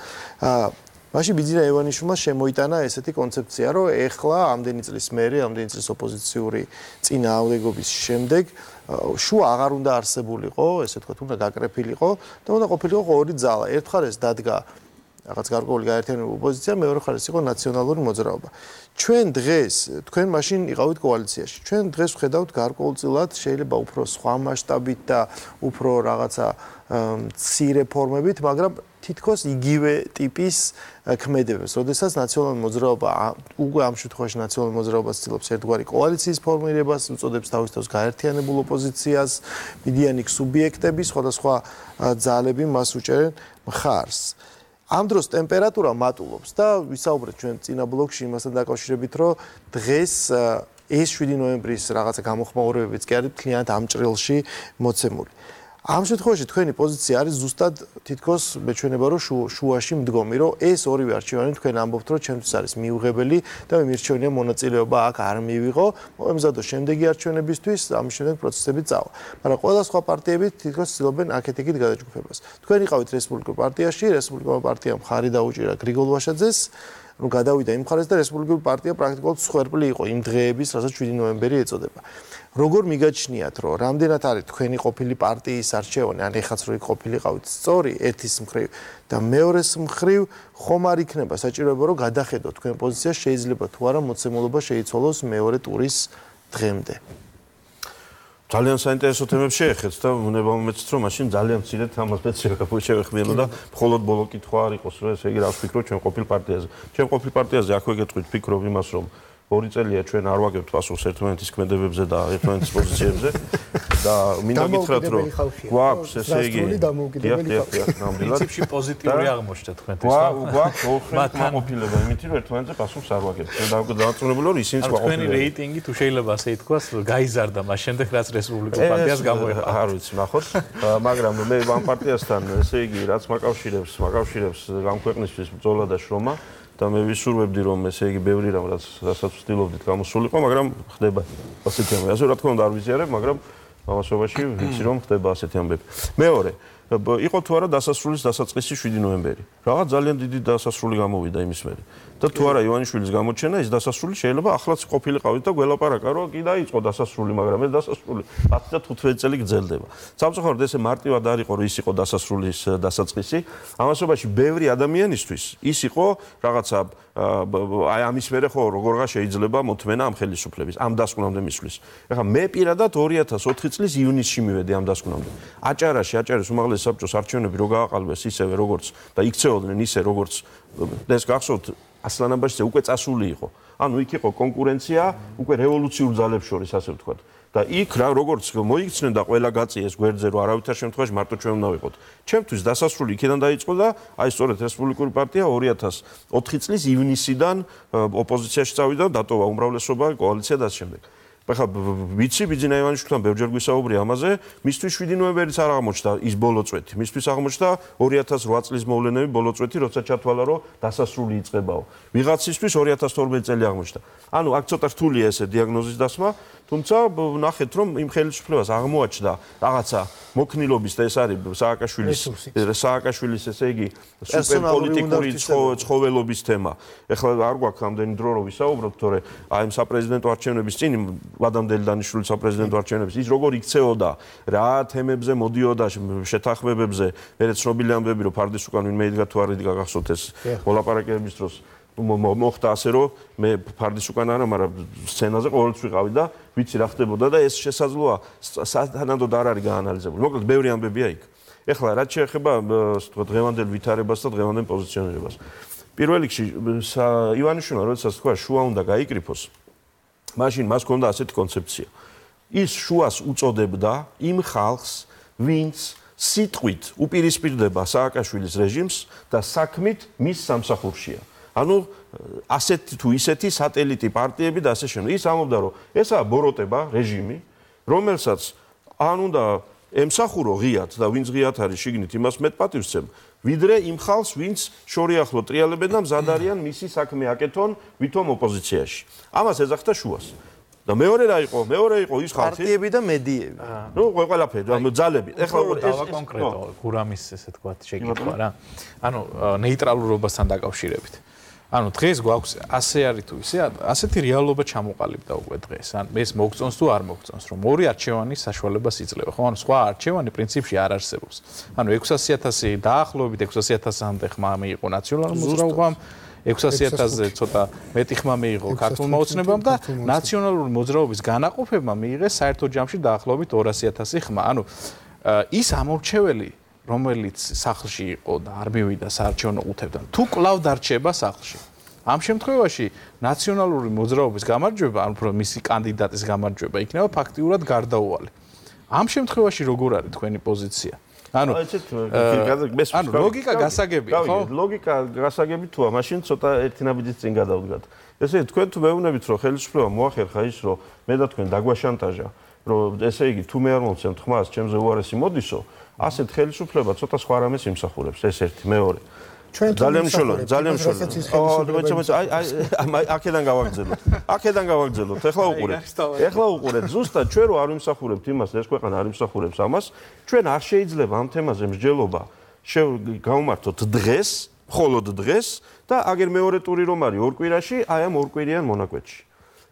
მაშინ ბიძინა ივანიშვილმა შემოიტანა ესეთი კონცეფცია, რომ ეხლა ამდენი წლის მერე, ამდენი წლის ოპოზიციური წინააღმდეგობის შემდეგ შუა აღარ უნდა არსებულიყო, ესე ვთქვათ, უნდა გაკრეფილიყო და უნდა ყოფილიყო ორი ძალა. ერთ მხარეს დადგა რაღაც გარკვეული გაერთიანებული ოპოზიცია, მეორე მხარეს იყო ნაციონალური მოძრაობა. ჩვენ დღეს, თქვენ მაშინ იყავით კოალიციაში. ჩვენ დღეს ვხედავთ გარკვეულწილად შეიძლება უფრო სხვა მასშტაბით და უფრო რაღაცა მცირე ფორმებით, მაგრამ თითქოს იგივე ტიპის ქმედებებს. როდესაც ნაციონალური მოძრაობა უკვე ამ შემთხვევაში ნაციონალური მოძრაობა ცდილობს ერთგვარი კოალიციის ფორმირებას, უწოდებს თავის თავს გაერთიანებულ ოპოზიციას, მიდიანიქ სუბიექტები, სხვადასხვა ძალები მას უჭერენ მხარს. ამ დროს ტემპერატურა მატულობს და ვისაუბრეთ ჩვენ წინა ბლოკში იმასთან დაკავშირებით, რომ დღეს ეს 7 ნოემბრის რაღაცა გამოხმაურებებიც კი არის მთლიანად ამ ჭრილში მოცემული. ამ შემთხვევაში თქვენი პოზიცია არის ზუსტად თითქოს მეჩვენება რომ შუაში მდგომი, რომ ეს ორივე არჩევანი თქვენ ამბობთ, რომ ჩემთვის არის მიუღებელი და მე მირჩევნია მონაწილეობა აქ არ მივიღო, მომზადო შემდეგი არჩევნებისთვის, ამის შემდეგ პროცესები წავა. მაგრამ ყველა სხვა პარტიები თითქოს ცდილობენ აქეთ-იქით გადაჯგუფებას. თქვენ იყავით რესპუბლიკურ პარტიაში, რესპუბლიკურ პარტიამ მხარი დაუჭირა გრიგოლ ვაშაძეს, გადავიდა იმ მხარეს და რესპუბლიკური პარტია პრაქტიკულად სხერპლი იყო იმ დღეების, რასაც 7 ნოემბერი ეწოდება. როგორ მიგაჩნიათ, რომ რამდენად არის თქვენი ყოფილი პარტიის არჩევანი, ან ეხაც რო იქ ყოფილიყავით სწორი ერთის მხრივ და მეორეს მხრივ ხომ არ იქნება საჭიროება რომ გადახედოთ თქვენ პოზიციას, შეიძლება თუ არა მოცემულობა შეიცვალოს მეორე ტურის დღემდე. ძალიან საინტერესო თემებს შეეხეთ და უნდა მომეცით რომ მაშინ ძალიან მცირედ ამას შევეხმიანო და მხოლოდ ბოლო კითხვა არ იყოს, რომ ესე იგი რა ვფიქრობ ჩვენ ყოფილ პარტიაზე. ჩვენ ყოფილ პარტიაზე აქვე გეტყვით ფიქრობ იმას რომ 2 წელია ჩვენ არ ვაგებთ პასუხს ერთმანეთის ქმედებებზე და ერთმანეთის პოზიციებზე და მინდა გითხრათ რომ გვაქვს ესე იგი პრინციპში პოზიტიური აღმოჩნდა თქვენთვის გვაქვს ოხრე იმითი რომ ერთმანეთზე პასუხს არ ვაგებთ და დაწუნებული რომ ისინიც გვაყოფილება თქვენი რეიტინგი თუ შეიძლება ასე ითქვას გაიზარდა მას შემდეგ რაც რესპუბლიკურ პარტიას გამოეხლა არ ვიცი ნახოთ მაგრამ მე ამ პარტიასთან ესე იგი რაც მაკავშირებს გამქვეყნისთვის ბრძოლა და შრომა და მე ვისურვებდი რომ ესე იგი ბევრი რამ რასაც ვცდილობდით გამოსულიყო, მაგრამ ხდება ასეთი ამბები. ასე რა თქმა უნდა არ ვიზიარებ, მაგრამ ამასობაში ვიცი რომ ხდება ასეთი ამბები. მეორე, იყო თუ არა დასასრულის დასაწყისი 7 ნოემბერი. რაღაც ძალიან დიდი დასასრული გამოვიდა იმის მერე. და თუ არა ივანიშვილის გამოჩენა, ეს დასასრული შეიძლება ახლაც ყოფილიყავით და გველაპარაკა რომ კი დაიწყო დასასრული, მაგრამ ეს დასასრული 10 და 15 წელი გრძელდება. სამწუხაროდ ესე მარტივად არ იყო რომ ის იყო დასასრულის დასაწყისი. ამასობაში ბევრი ადამიანისთვის ის იყო რაღაცა აი ამის მერე ხო როგორღა შეიძლება მოთმენა ამ ხელისუფლების ამ დასკვნამდე მისვლის. ეხლა მე პირადად 2004 წლის ივნისში მივედი ამ დასკვნამდე. აჭარის უმაღლესი საბჭოს არჩევნები რო გააყალბეს ისევე როგორც და იქცეოდნენ ისე როგორც ეს გახსოვთ ასლანაბაშზე უკვე წასული იყო. ანუ იქ იყო კონკურენცია უკვე რევოლუციურ ძალებს შორის ასე ვთქვათ. და იქ რა როგორც მოიქცნენ და ყველა გაწიეს გვერდზე რომ არავითარ შემთხვევაში მარტო ჩვენ უნდა ვიყოთ. ჩემთვის დასასრული იქიდან დაიწყო და აი სწორედ რესპუბლიკური პარტია 2004 წლის ივნისიდან ოპოზიციაში წავიდა და დატოვა უმრავლესობა კოალიცია და ამ შემდეგ. ახლა ვიცი ბიძინა ივანიშვილთან ბევრჯერ გვისაუბრია ამაზე, მისთვის 7 ნოემბერიც არ აღმოჩნდა ის ბოლო წვეთი. მისთვის აღმოჩნდა 2008 წლის მოვლენები ბოლო წვეთი, როცა ჩათვალა, რომ დასასრული იწყებაო. ვიღაცისთვის 2012 წელი აღმოჩნდა. ანუ აქ ცოტა რთულია ესე დიაგნოზის დასმა, თუმცა ნახეთ, რომ იმ ხელისუფლებას აღმოაჩნდა რაღაცა მოქნილობის და ეს არის სააკაშვილის ესე იგი სუპერპოლიტიკური ცხოველობის თემა. ეხლა არ გვაქვს ამდენი დრო რომ ვისაუბროთ, თორე აი ამ საპრეზიდენტო არჩევნების წინ ვადამდელი დანიშნული საპრეზიდენტო არჩევნების ის როგორ იქცეოდა, რა თემებზე მოდიოდა შეთანხმებებზე, მე ცნობილი ამბები რომ ფარდის უკან ვინმე იდგა თუ არ იდგა გახსოვთ ეს მოლაპარაკებების დროს მოხდა ასე რომ მე ფარდის უკან არა, მაგრამ სცენაზე ყოველთვის ვიყავი და ვიცი რა ხდებოდა და ეს შესაძლოა სათანადოდ არ არის გაანალიზებული. მოკლედ ბევრი ამბებია იქ. ეხლა რაც შეეხება დღევანდელ ვითარებას და დღევანდელ პოზიციონირებას. პირველ რიგში ივანიშვილმა როდესაც თქვა შუა უნდა გაიკრიფოს, მაშინ მას ჰქონდა ასეთი კონცეფცია. ის შუას უწოდებდა იმ ხალხს, ვინც სიტყვით უპირისპირდება სააკაშვილის რეჟიმს და საქმით მის სამსახურშია. ანუ ასეთი თუ ისეთი სატელიტი პარტიები და ასე შემდეგ. ის ამბობდა, რომ ესაა ბოროტება, რეჟიმი, რომელსაც ან უნდა ემსახურო ღიად და ვინც ღიად არის შიგნით იმას მეტ პატივს სცემ, ვიდრე იმ ხალხს, ვინც შორიახლო ტრიალებენ და მზად არიან მისი საქმე აკეთონ ვითომ ოპოზიციაში. ამას ეძახდა შუას. და მეორე რა იყო? მეორე იყო ის ხალხი პარტიები და მედიები. ნუ ყველაფერი, ძალები. ეხლა ეს კონკრეტო გურამის ესე თქვა შეკითხვა რა. ანუ ნეიტრალურობასთან დაკავშირებით. ანუ დღეს გვაქვს ასე არის თუ ისე, ასეთი რეალობა ჩამოყალიბდა უკვე დღეს. ან ეს მოგწონს თუ არ მოგწონს, რომ ორი არჩევანის საშუალებას იძლევა. ხო, ანუ სხვა არჩევანი პრინციპში არ არსებობს. ანუ 600.000 დაახლოებით 600.000-მდე ხმა მიიღო ნაციონალურ მოძრაობამ, 600.000-ზე ცოტა მეტი ხმა მიიღო ქართულმა ოცნებამ და ნაციონალური მოძრაობის განაყოფებმა მიიღეს საერთო ჯამში დაახლოებით 200.000 ხმა. ანუ ის ამორჩეველი რომელიც სახლში იყო და არ მივიდა საარჩევნო ყუთებთან, თუ კვლავ დარჩება სახლში. ამ შემთხვევაში ნაციონალური მოძრაობის გამარჯვება, ანუ უფრო მისი კანდიდატის გამარჯვება იქნება ფაქტიურად გარდაუვალი. ამ შემთხვევაში როგორ არის თქვენი პოზიცია? ანუ ლოგიკა გასაგებია, ხო? ლოგიკა გასაგები თუა, მაშინ ცოტა ერთი ნაბიჯის წინ გადავდგათ. ესე თქვენ თუ მეუბნებით, რომ ხელისუფლება მოახერხა ის, რომ მე და თქვენ დაგვაშანტაჟა, რომ ესე იგი თუ მე არ მომცემთ ხმას, ჩემზე უარესი მოდისო, ასეთ ხელისუფლება ცოტა სხვა რამეს იმსახურებს, ეს ერთი, მეორე. ძალიან მნიშვნელოვანი, ძალიან მნიშვნელოვანი. აი, აქედან გავაგრძელოთ. ეხლა უყურეთ. ზუსტად ჩვენ რო არ ვიმსახურებთ იმას, ეს ქვეყანა არ იმსახურებს ამას, ჩვენ არ შეიძლება ამ თემაზე მსჯელობა გავმართოთ დღეს, მხოლოდ დღეს და აგერ მეორე ტური რომ არის ორ კვირაში, აი ამ ორ კვირიან მონაკვეთში.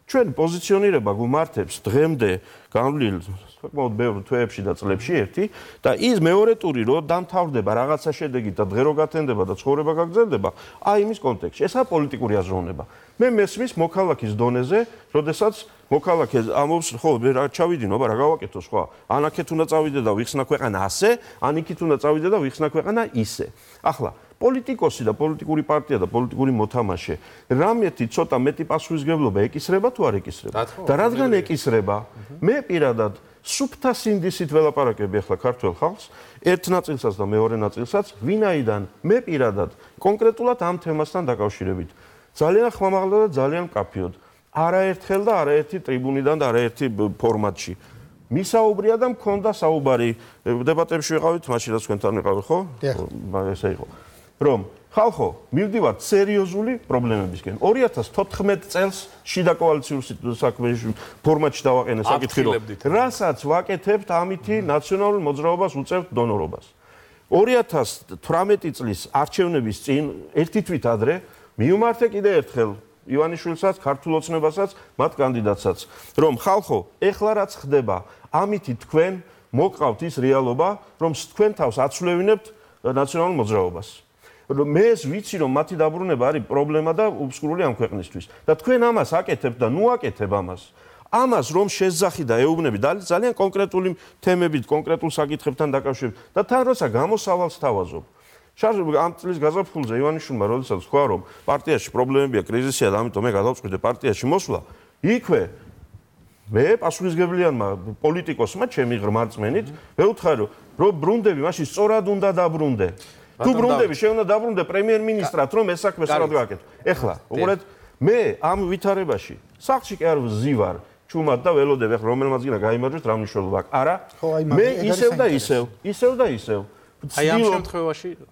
ჩვენ პოზიციონირება გვმართებს დღემდე განვლილ საკმაოდ ბევრ თვეებში და წლებში ერთი და ის მეორე ტური რო დამთავრდება რაღაცა შედეგით და დღე რო გათენდება და ცხოვრება გაგრძელდება, აი იმის კონტექსტში. ესაა პოლიტიკური აზროვნება. მე მესმის მოქალაქის დონეზე, როდესაც მოქალაქე ამობს, ხო, რა ჩავიდინო, აბა რა გავაკეთო სხვა. ან აქეთ უნდა წავიდე და ვიხსნა ქვეყანა ასე, ან იქით უნდა წავიდე და ვიხსნა ქვეყანა ისე. ახლა პოლიტიკოსი და პოლიტიკური პარტია და პოლიტიკური მოთამაშე რამეთი ცოტა მეტი პასუხისმგებლობა ეკისრება თუ არ ეკისრება? და რადგან ეკისრება, მე პირადად სუფთა სინდისით ველაპარაკები ახლა ქართველ ხალხს, ერთ ნაწილსაც და მეორე ნაწილსაც, ვინაიდან მე პირადად კონკრეტულად ამ თემასთან დაკავშირებით ძალიან ხმამაღლა და ძალიან მკაფიოდ არაერთხელ და არაერთი ტრიბუნიდან და არაერთი ფორმატში მისაუბრია და მქონდა საუბარი დებატებში ვიყავით, მაშინაც თქვენთან ვიყავი, ხო? ესე იყო. რომ ხალხო, მივდივართ სერიოზული პრობლემებისკენ. 2014 წელს შიდა კოალიციურ საქმეში ფორმატში დავაყენე საკითხი, რომ რასაც ვაკეთებთ, ამითი ნაციონალურ მოძრაობას უწევთ დონორობას. 2018 წლის არჩევნების წინ ერთი თვით ადრე მივმართე კიდე ერთხელ ივანიშვილსაც, ქართულ ოცნებასაც, მათ კანდიდატსაც, რომ ხალხო, ეხლა რაც ხდება, ამითი თქვენ მოგყავთ ის რეალობა, რომ თქვენ თავს აცვლევინებთ ნაციონალურ მოძრაობას. მე ეს ვიცი, რომ მათი დაბრუნება არის პრობლემა და უბსკურული ამ ქვეყნისთვის. და თქვენ ამას აკეთებთ და ნუ აკეთებ ამას. ამას რომ შეძახი და ეუბნები ძალიან კონკრეტული თემებით, კონკრეტულ საკითხებთან დაკავშირებით და თან როცა გამოსავალს თავაზობ. ამ წლის გაზაფხულზე ივანიშვილმა როდესაც თქვა, რომ პარტიაში პრობლემებია, კრიზისია და ამიტომ მე გადავწყვიტე პარტიაში მოსვლა, იქვე მე პასუხისმგებლიანმა პოლიტიკოსმა, ჩემი ღრმა რწმენით, მეუთხარი, რომ ბრუნდები მაშინ სწორად უნდა დაბრუნდე. თუ ბრუნდები შეუნა დაბრუნდე პრემიერ-მინისტრად, რომ ეს საქმე სწორად გააკეთო. ეხლა, უყურეთ, მე ამ ვითარებაში სახლში კი არ ვზივარ, ჩუმად და ველოდებ, ეხლა რომელმაც გინდა გაიმარჯვოთ, რა მნიშვნელობა აქვს? არა. მე ისევ და ისევ. აი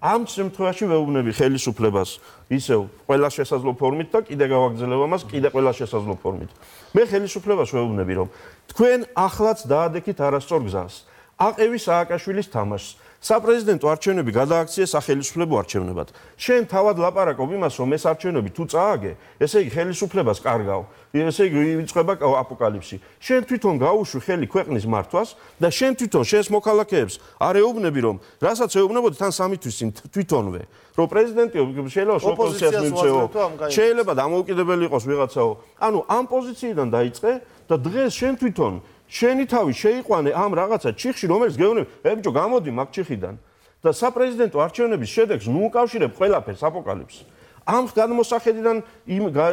ამ შემთხვევაში ვეუბნები ხელისუფლებას ისევ ყველა შესაძლო ფორმით და კიდე გავაგრძელებ ამას კიდე ყველა შესაძლო ფორმით. მე ხელისუფლებას ვეუბნები რომ თქვენ ახლაც დაადექით არასწორ გზას. აყევი სააკაშვილის თამაშს. საპრეზიდენტო არჩევნები გადააქციეს სახელმწიფო არჩევნებად. შენ თავად ლაპარაკობ იმას, რომ ეს არჩევნები თუ წააგე, ესე იგი ხელისუფლებას კარგავ, ესე იგი იწყება აპოკალიფსი. შენ თვითონ გაუშვი ხელი ქვეყნის მართვას და შენ თვითონ შენს მოქალაქეებს არ ეუბნები, რომ რასაც ეუბნებოდი თან სამი თვის წინ თვითონვე, რომ პრეზიდენტი შეიძლება ოპოზიციას მიმწეო, შეიძლება დამოუკიდებელი იყოს ვიღაცაო. ანუ ამ პოზიციიდან დაიწყე და დღეს შენ თვითონ შენი თავი შეიყვანე ამ რაღაცა ჩიხში, რომელიც გეუბნები, ბიჭო, გამოდი მაგ ჩიხიდან და საპრეზიდენტო არჩევნების შედეგს ნუ უკავშირებ ყველაფერს აპოკალიფს. ამ გადმოსახედიდან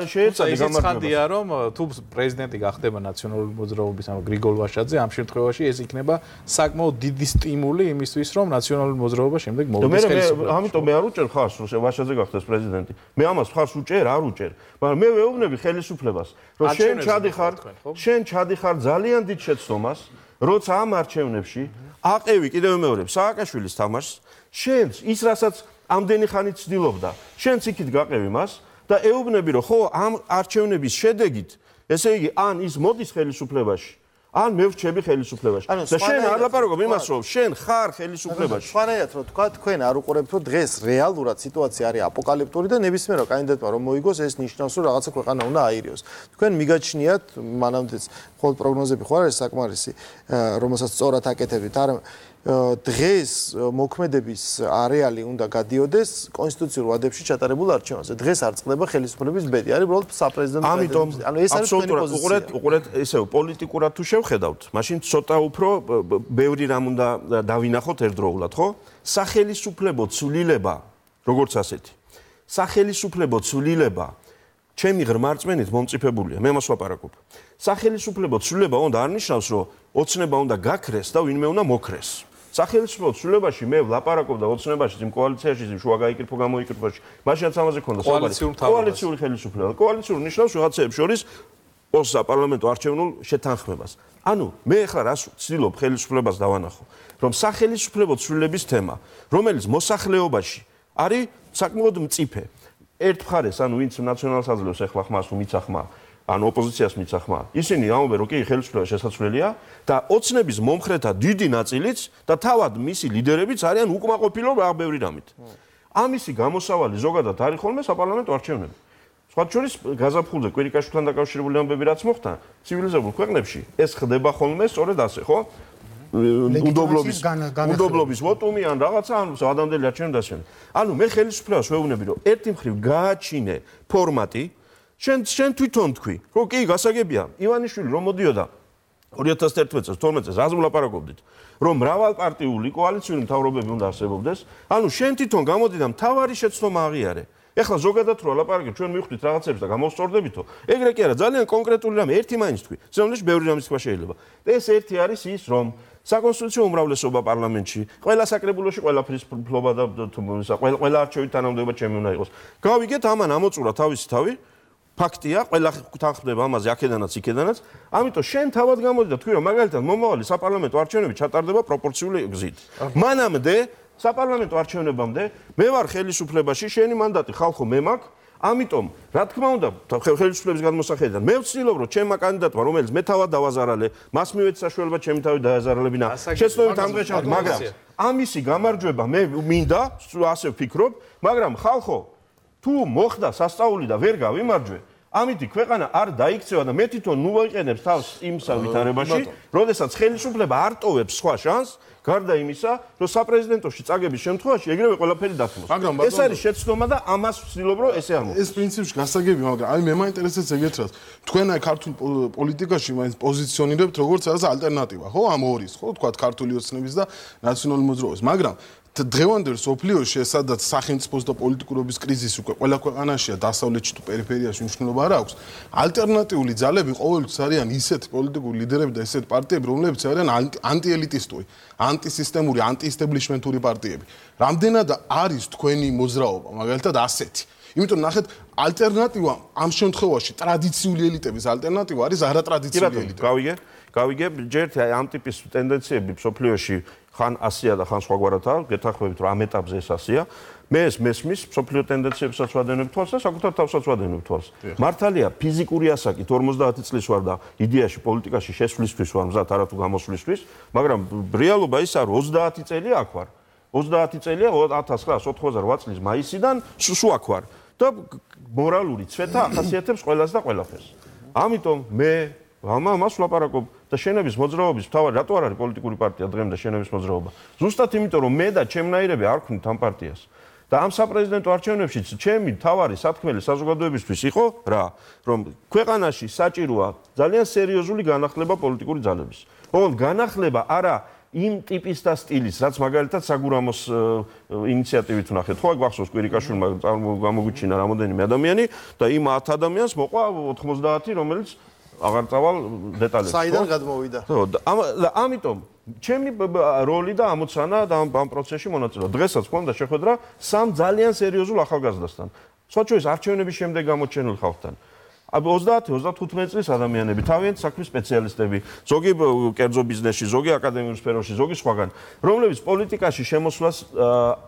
შეეცადე გამარჯვება. ცხადია, რომ თუ პრეზიდენტი გახდება ნაციონალური მოძრაობის ამ გრიგოლ ვაშაძე, ამ შემთხვევაში ეს იქნება საკმაოდ დიდი სტიმული იმისთვის, რომ ნაციონალური მოძრაობა შემდეგ მოვიდეს ხელისუფლებაში. ამიტომ მე არ უჭერ ხარს, რომ ვაშაძე გახდეს პრეზიდენტი. მე ამას ხარს უჭერ, არ უჭერ. მაგრამ მე ვეუბნები ხელისუფლებას, რომ შენ ჩადიხარ ძალიან დიდ შეცდომას, როცა ამ არჩევნებში აყევი კიდევ მეორე სააკაშვილის თამაშს, შენს ის რასაც ამდენი ხანი ცდილობდა. შენც იქით გაყევი მას და ეუბნები, რომ ხო ამ არჩევნების შედეგით, ესე იგი, ან ის მოდის ხელისუფლებაში, ან მე ვრჩები ხელისუფლებაში. და შენ არ ლაპარაკობ იმას, რომ შენ ხარ ხელისუფლებაში. სხვანაირად რომ თქვა, თქვენ არ უყურებთ, რომ დღეს რეალურად სიტუაცია არის აპოკალიფტური და ნებისმიერ კანდიდატმა რომ მოიგოს, ეს ნიშნავს, რომ რაღაცა ქვეყანა უნდა აირიოს. თქვენ მიგაჩნიათ, მანამდეც მხოლოდ პროგნოზები ხო არის საკმარისი, რომელსაც სწორად აკეთებთ, არა დღეს მოქმედების არეალი უნდა გადიოდეს კონსტიტუციურ ვადებში ჩატარებულ არჩევნებზე. დღეს არ წყდება ხელისუფლების ბედი. არის უბრალოდ საპრეზიდენტო პრეზიდენტი. ანუ ეს არის თქვენი პოზიცია. უყურეთ, ისევ პოლიტიკურად თუ შევხედავთ, მაშინ ცოტა უფრო ბევრი რამ უნდა დავინახოთ ერთდროულად, ხო? სახელისუფლებო ცვლილება, როგორც ასეთი. სახელისუფლებო ცვლილება ჩემი ღრმარწმენით მომწიფებულია. მე მას ვაპარაკობ. სახელისუფლებო ცვლილება უნდა არ ნიშნავს, რომ ოცნება უნდა გაქრეს და ვინმე უნდა მოკრეს. სახელმწიფო ცვლილებაში მე ვლაპარაკობ და ოცნებაში იმ კოალიციაში იმ შუა გაიკრიფო გამოიკრიფოში მაშინაც ამაზე ქონდა კოალიციური ხელისუფლება. კოალიციური ნიშნავს რაღაცეებს შორის პარლამენტო არჩევნულ შეთანხმებას. ანუ მე ახლა რას ვცდილობ ხელისუფლებას დავანახო, რომ სახელისუფლებო ცვლილების თემა, რომელიც მოსახლეობაში არის საკმაოდ მწიფე. ერთ მხარეს, ანუ ვინც ნაციონალს აძლევს ახლა ხმას თუ მიცახმა ანუ ოპოზიციას მიცახმა. ისინი ამბობენ, რომ კი ხელისუფლება შესაძლებელია და ოცნების მომხრეთა დიდი ნაწილიც და თავად მისი ლიდერებიც არიან უკმაყოფილო რა ბევრი რამით. ამისი გამოსავალი ზოგადად არის ხოლმე საპარლამენტო არჩევნები. სხვა შორის გაზაფხულზე კვირიკაშვილთან დაკავშირებული ამბები რაც მოხდა, ცივილიზებულ ქვეყნებში ეს ხდება ხოლმე სწორედ ასე, ხო? უდობლობის ვოტუმი ან რაღაცა, ანუ ადამიანები არჩევნები დასვენ. ანუ მე ხელისუფლებას ვეუბნები, რომ ერთი მხრივ გააჩინე ფორმატი შენ თვითონ თქვი, რომ კი გასაგებია, ივანიშვილი რომ მოდიოდა 2011 წელს, 12 წელს, რაზე ვლაპარაკობდით, რომ მრავალპარტიული კოალიციური მთავრობები უნდა არსებობდეს, ანუ შენ თვითონ გამოდი და მთავარი შეცდომა აღიარე. ეხლა ზოგადად რო ლაპარაკობთ, ჩვენ მივხვდით რაღაცებს და გამოვსწორდებითო. ეგრე კი არა, ძალიან კონკრეტული რამე, ერთი მაინც თქვი. ზოგადად ბევრი რამის თქვა შეიძლება. ეს ერთი არის ის, რომ საკონსტიტუციო უმრავლესობა პარლამენტში, ყველა საკრებულოში ყველაფრის ფლობა და ყველა არჩევით თანამდებობა ჩემი უნდა იყოს. გავიგეთ ამან ამოწურა თავისი თავი. ფაქტია, ყველა თანხმდება ამაზე აქედანაც იქედანაც. ამიტომ შენ თავად გამოდი და თქვი, რომ მაგალითად მომავალი საპარლამენტო არჩევნები ჩატარდება პროპორციული გზით. მანამდე საპარლამენტო არჩევნებამდე მე ვარ ხელისუფლებაში, შენი მანდატი ხალხო მე მაქვს. ამიტომ, რა თქმა უნდა, ხელისუფლების გადმოსახედიდან მე ვცდილობ, რომ ჩემმა კანდიდატმა, რომელიც მე თავად დავაზარალე, მას მივეცი საშუალება ჩემი თავი დააზარალებინა. შეცდომით ამ დღეს მაგრამ ამისი გამარჯვება მე მინდა, ასე ვფიქრობ, მაგრამ ხალხო თუ მოხდა სასწაული და ვერ გავიმარჯვე, ამითი ქვეყანა არ დაიქცევა და მე თვითონ ნუ ვიყენებს თავს იმსა ვითარებაში, როდესაც ხელისუფლება არ ტოვებს სხვა შანსს, გარდა იმისა, რომ საპრეზიდენტოში წაგების შემთხვევაში ეგრევე ყველაფერი დათმოს. ეს არის შეცდომა და ამას ვცდილობ, რომ ესე არ მოხდეს. ეს პრინციპში გასაგები, მაგრამ აი მე მაინტერესებს ეგეთ რას. თქვენ აი ქართულ პოლიტიკაში მაინც პოზიციონირებთ როგორც რაღაც ალტერნატივა, ხო? ამორის, ხო, თქვა ქართული ოცნების და ნაციონალური მოძრაობის, მაგრამ დღევანდელ სოფლიოში სადაც სახელმწიფოს და პოლიტიკურობის კრიზისი უკვე ყველა ქვეყანაშია, დასავლეთში თუ პერიფერიაში მნიშვნელობა არ აქვს. ალტერნატიული ძალები ყოველთვის არიან ისეთი პოლიტიკური ლიდერები და ისეთი პარტიები, რომლებიც არიან ანტიელიტისტური, ანტისისტემური, ანტიესტებლიშმენტური პარტიები. რამდენად არის თქვენი მოძრაობა, მაგალითად ასეთი? იმიტომ ნახეთ, ალტერნატივა ამ შემთხვევაში ტრადიციული ელიტების ალტერნატივა არის არატრადიციული ელიტები. გავიგე, ჯერ ამ ტიპის ტენდენციები მსოფლიოში ხან ასია და ხან სხვაგვარადაა, გეთანხმებით რომ ამ ეტაპზე ეს ასია. მე ეს მესმის მსოფლიო ტენდენციებსაც ვადევნებ თვალს და საკუთარ თავსაც ვადევნებ თვალს. მართალია, ფიზიკური ასაკით 50 წლის ვარ და იდეაში პოლიტიკაში შესვლისთვის ვარ მზად არათუ გამოსვლისთვის, მაგრამ რეალობა ის არის 30 წელი აქ ვარ. 30 წელია 1988 წლის მაისიდან სულ აქ ვარ და მორალური ცვეთა ახასიათებს ყველას და ყველაფერს. ამიტომ მე ამას ვლაპარაკობ და შენების მოძრაობის მთავარი რატო არ არის პოლიტიკური პარტია დღემდე შენების მოძრაობა? ზუსტად იმიტომ რომ მე და ჩემნაირები არ ვქნით ამ პარტიას. და ამ საპრეზიდენტო არჩევნებშიც ჩემი თავარი სათქმელი საზოგადოებისთვის იყო რა, რომ ქვეყანაში საჭიროა ძალიან სერიოზული განახლება პოლიტიკური ძალების. ოღონდ განახლება არა იმ ტიპის და სტილის, რაც მაგალითად საგურამოს ინიციატივით ვნახეთ. ხო, გახსოვს კვირიკაშვილმა გამოგვიჩინა რამოდენიმე ადამიანი და იმ 10 ადამიანს მოყვა 90, რომელიც აღარ წავალ დეტალებს. საიდან გადმოვიდა? ხო, და ამიტომ ჩემი როლი და ამოცანა და ამ პროცესში მონაწილეობა. დღესაც მქონდა შეხვედრა სამ ძალიან სერიოზულ ახალგაზრდასთან. სხვაჩვენს არჩევნების შემდეგ გამოჩენილ ხალხთან. 30-35 წლის ადამიანები, თავიანთი საქმის სპეციალისტები, ზოგი კერძო ბიზნესში, ზოგი აკადემიურ სფეროში, ზოგი სხვაგან, რომლებიც პოლიტიკაში შემოსვლას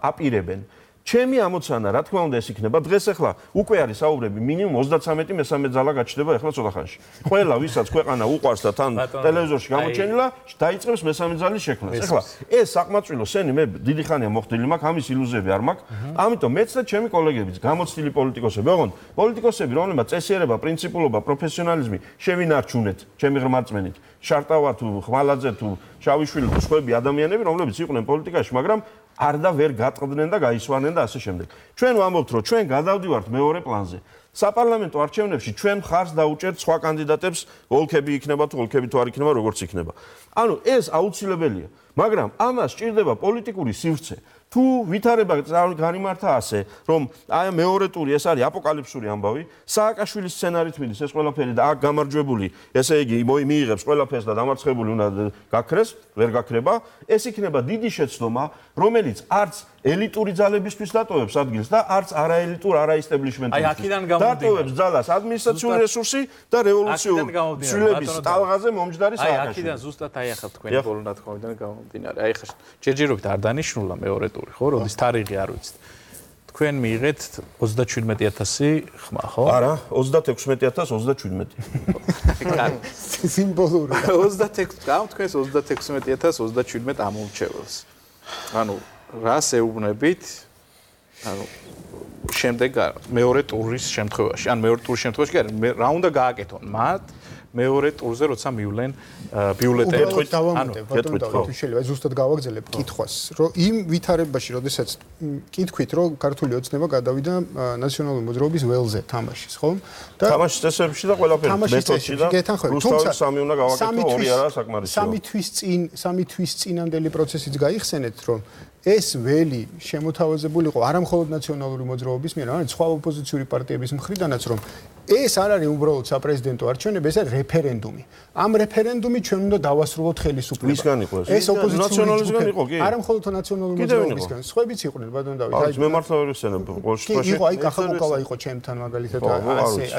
აპირებენ. ჩემი ამოცანა, რა თქმა უნდა, ეს იქნება დღეს ახლა უკვე არის საუბრები მინიმუმ 33 ძალა გაჩნდება ახლა ცოტა ხანში. ყველა ვისაც ქვეყანა უყვარს და თან ტელევიზორში გამოჩენილა, დაიწყებს მესამე ძალის შექმნას. ახლა ეს საკმაწვილო სენი მე დიდი ხანია მოხდილი მაქვს, ამის ილუზიები არ მაქვს. ამიტომ მეც და ჩემი კოლეგებიც, გამოცდილი პოლიტიკოსები, ოღონდ პოლიტიკოსები, რომლებმაც წესიერება, პრინციპულობა, პროფესიონალიზმი შევინარჩუნეთ, ჩემი ღრმაწმენით, შარტავა თუ ხმალაძე თუ შავიშვილი თუ სხვები ადამიანები, რომლებიც იყვნენ პოლიტიკაში, მაგრამ არ და ვერ გატყდნენ და გაისვანენ და ასე შემდეგ. ჩვენ ვამბობთ, რომ ჩვენ გადავდივართ მეორე პლანზე. საპარლამენტო არჩევნებში ჩვენ მხარს დაუჭერთ სხვა კანდიდატებს, ოლქები იქნება თუ ოლქები თუ არ იქნება, როგორც იქნება. ანუ ეს აუცილებელია, მაგრამ ამას სჭირდება პოლიტიკური სივრცე. თუ ვითარება განიმართა ასე, რომ აი მეორე ტური ეს არის აპოკალიფსური ამბავი, სააკაშვილის სცენარით მიდის ეს ყველაფერი და აქ გამარჯვებული, ესე იგი მიიღებს ყველაფერს და დამარცხებული უნდა გაქრეს, ვერ გაქრება, ეს იქნება დიდი შეცდომა, რომელიც არც ელიტური ძალებისთვის დატოვებს ადგილს და არც არაელიტურ არაისტებლიშმენტისთვის. დატოვებს ძალას ადმინისტრაციული რესურსი და რევოლუციური ცვლილების ტალღაზე მომჯდარი სააკაშვილი. აქედან ზუსტად აი ახლა თქვენი ბოლო ნათქვამიდან გამომდინარე. აი ხა ჯერჯერობით არ დანიშნულა მეორე ტური, ხო, როდის თარიღი არ ვიცით. თქვენ მიიღეთ 37000 ხმა, ხო? არა, 36017. სიმბოლური. 26, გამთქვენს 36017 ამომრჩეველს. ანუ რას ეუბნებით? ანუ შემდეგ მეორე ტურის შემთხვევაში, ან მეორე ტურის შემთხვევაში კი არა, რა უნდა გააკეთონ მათ მეორე ტურზე როცა მივლენ ბიულეტენები. ანუ შეიძლება ზუსტად გავაგზავნებ კითხვას, რომ იმ ვითარებაში, როდესაც კითხვით, რომ ქართული ოცნება გადავიდა ნაციონალური მოძრაობის ველზე თამაშის, ხო? და თამაშის წესებში და ყველაფერი მეთოდში და რუსთავის სამი უნდა გავაკეთო, ორი არა საკმარისია. სამი თვის წინანდელი პროცესიც გაიხსენეთ, რომ ეს ველი შემოთავაზებულიყო არა მხოლოდ ნაციონალური მოძრაობის მიერ, არამედ სხვა ოპოზიციური პარტიების მხრიდანაც, რომ ეს არ არის უბრალოდ საპრეზიდენტო არჩევნები, ეს არის რეფერენდუმი. ამ რეფერენდუმით ჩვენ უნდა დავასრულოთ ხელისუფლება. ვისგან იყო ეს? ეს ოპოზიციური ნაციონალიზმგან იყო, კი? არა მხოლოდ ნაციონალური მოძრაობისგან, სხვაებიც იყვნენ, ბატონ დავით. აი, მე მართლა ვერ ვიხსენებ ყოველ შემთხვევაში. იყო, აი, კახაბუკავა იყო ჩემთან მაგალითად,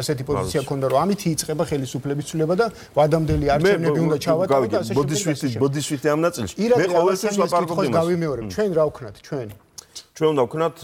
ასეთი პოზიცია ქონდა, რომ ამით იწყება ხელისუფლების ცვლილება და ვადამდელი არჩევნები უნდა ჩავატაროთ და ასე შემდეგ. ბოდისვითი ამ ნაწილში. მე ყოველთვის ლაპარაკობ იმას. გავიმეორებ, ჩვენ რა ვქნათ, ჩვენ ჩვენ უნდა ვქნათ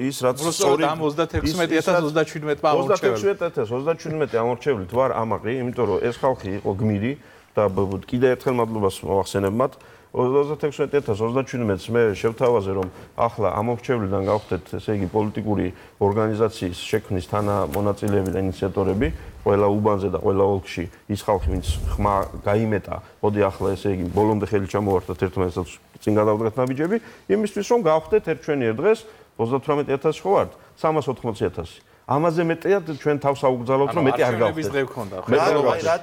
ის რაც სწორი 36017 ამორჩეველი 36017 ამორჩევლით ვარ ამაყი, იმიტომ რომ ეს ხალხი იყო გმირი და კიდე ერთხელ მადლობას მოვახსენებ მათ. 36017-ს მე შევთავაზე, რომ ახლა ამორჩევლიდან გავხდეთ, ესე იგი პოლიტიკური ორგანიზაციის შექმნის თანამონაწილეები და ინიციატორები, ყველა უბანზე და ყველა ოლქში ის ხალხი, ვინც ხმა გაიმეტა, მოდი ახლა ესე იგი ბოლომდე ხელი ჩამოვართოთ ერთმანეთს წინ გადავდგეთ ნაბიჯები, იმისთვის რომ გავხდეთ ერთ ჩვენიერ დღეს 38000 ხო ვართ? 380000. ამაზე მეტია ჩვენ თავს აუგზავნოთ, რომ მეტი არ გავხდეთ.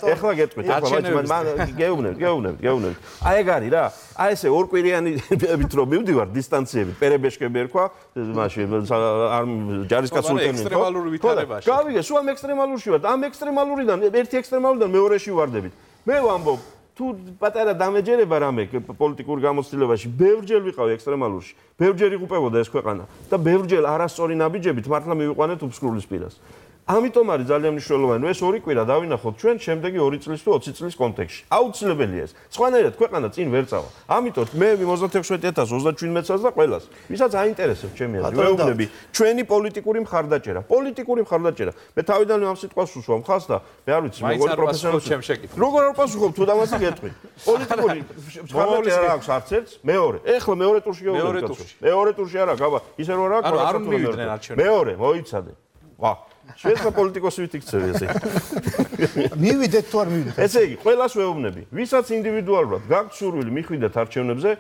ეხლა გეტყვით, გეუბნებით. აი ეგ არის რა. აი ესე ორკვირიანებით რომ მივდივარ დისტანციებით, პერებეშკები ერქვა, მაშინ არ ჯარისკაცური ტემი. ექსტრემალური ვითარებაში. გავიგე, სულ ამ ექსტრემალურში ვართ. ამ ექსტრემალურიდან ერთი ექსტრემალურიდან მეორეში ვარდებით. მე ვამბობ თუ პატარა დამეჯერება რამე პოლიტიკურ გამოცდილებაში, ბევრჯერ ვიყავი ექსტრემალურში, ბევრჯერ იღუპებოდა ეს ქვეყანა და ბევრჯერ არასწორი ნაბიჯებით მართლა მივიყვანეთ უფსკრულის პირას. ამიტომ არის ძალიან მნიშვნელოვანი ეს ორი კვირა დავინახოთ ჩვენ შემდეგი 2 წლის თუ 20 წლის კონტექსტში. აუცილებელია ეს. სხვანაირად ქვეყანა წინ ვერ წავა. ამიტომ მე 36,037-ს და ყველას, ვისაც აინტერესებს ჩემი აზრი, ვეუბნები ჩვენი პოლიტიკური მხარდაჭერა. პოლიტიკური მხარდაჭერა. მე თავიდანვე ამ სიტყვას უსვამ ხას და მე არ ვიცი როგორ პროფესიონალი. როგორ არ პასუხობ თუ დამასი გეტყვი. პოლიტიკური მხარდაჭერა აქვს არც ერთს, მეორე. ეხლა მეორე ტურში გავუდგეთ. მეორე ტურში არა, გაბა, ისე რომ რა აქვს. არ მივიდნენ არჩევნებში. მეორე, მოიცადე. ვა შეიძლება პოლიტიკოსი ვიქცევი ესე. მივიდეთ თუ არ მივიდეთ. ესე იგი, ყველას ვეუბნები, ვისაც ინდივიდუალურად გაქვთ სურვილი მიხვიდეთ არჩევნებზე,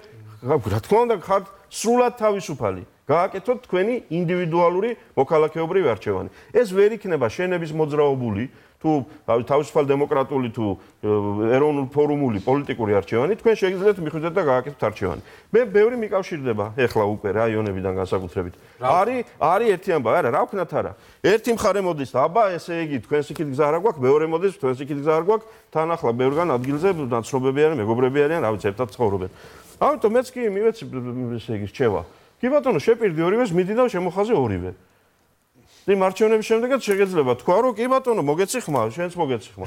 რა თქმა უნდა, ხართ სრულად თავისუფალი. გააკეთოთ თქვენი ინდივიდუალური მოქალაქეობრივი არჩევანი. ეს ვერ იქნება შენების მოძრაობული თუ თავისუფალ დემოკრატიული თუ ეროვნულ ფორუმული პოლიტიკური არჩევანი, თქვენ შეგიძლიათ მიხვიდეთ და გააკეთოთ არჩევანი. მე ბევრი მიკავშირდება ეხლა უკვე რაიონებიდან განსაკუთრებით. არის ერთი ამბავი, არა, რა ვქნათ არა. ერთი მხარე მოდის და აბა ესე იგი თქვენს იქით გზა არ გვაქვს, მეორე მოდის თქვენს იქით გზა არ გვაქვს, თან ახლა ბევრგან ადგილზე ნაცნობები არიან, მეგობრები არიან, რა ვიცი, ერთად ცხოვრობენ. ამიტომ მეც კი მივეცი ესე იგი რჩევა. კი ბატონო, შეპირდი ორივეს, მიდი და შემოხაზე ორივე. იმ არჩევნების შემდეგაც შეგეძლება თქვა, რომ კი ბატონო, მოგეცი ხმა, შენც მოგეცი ხმა.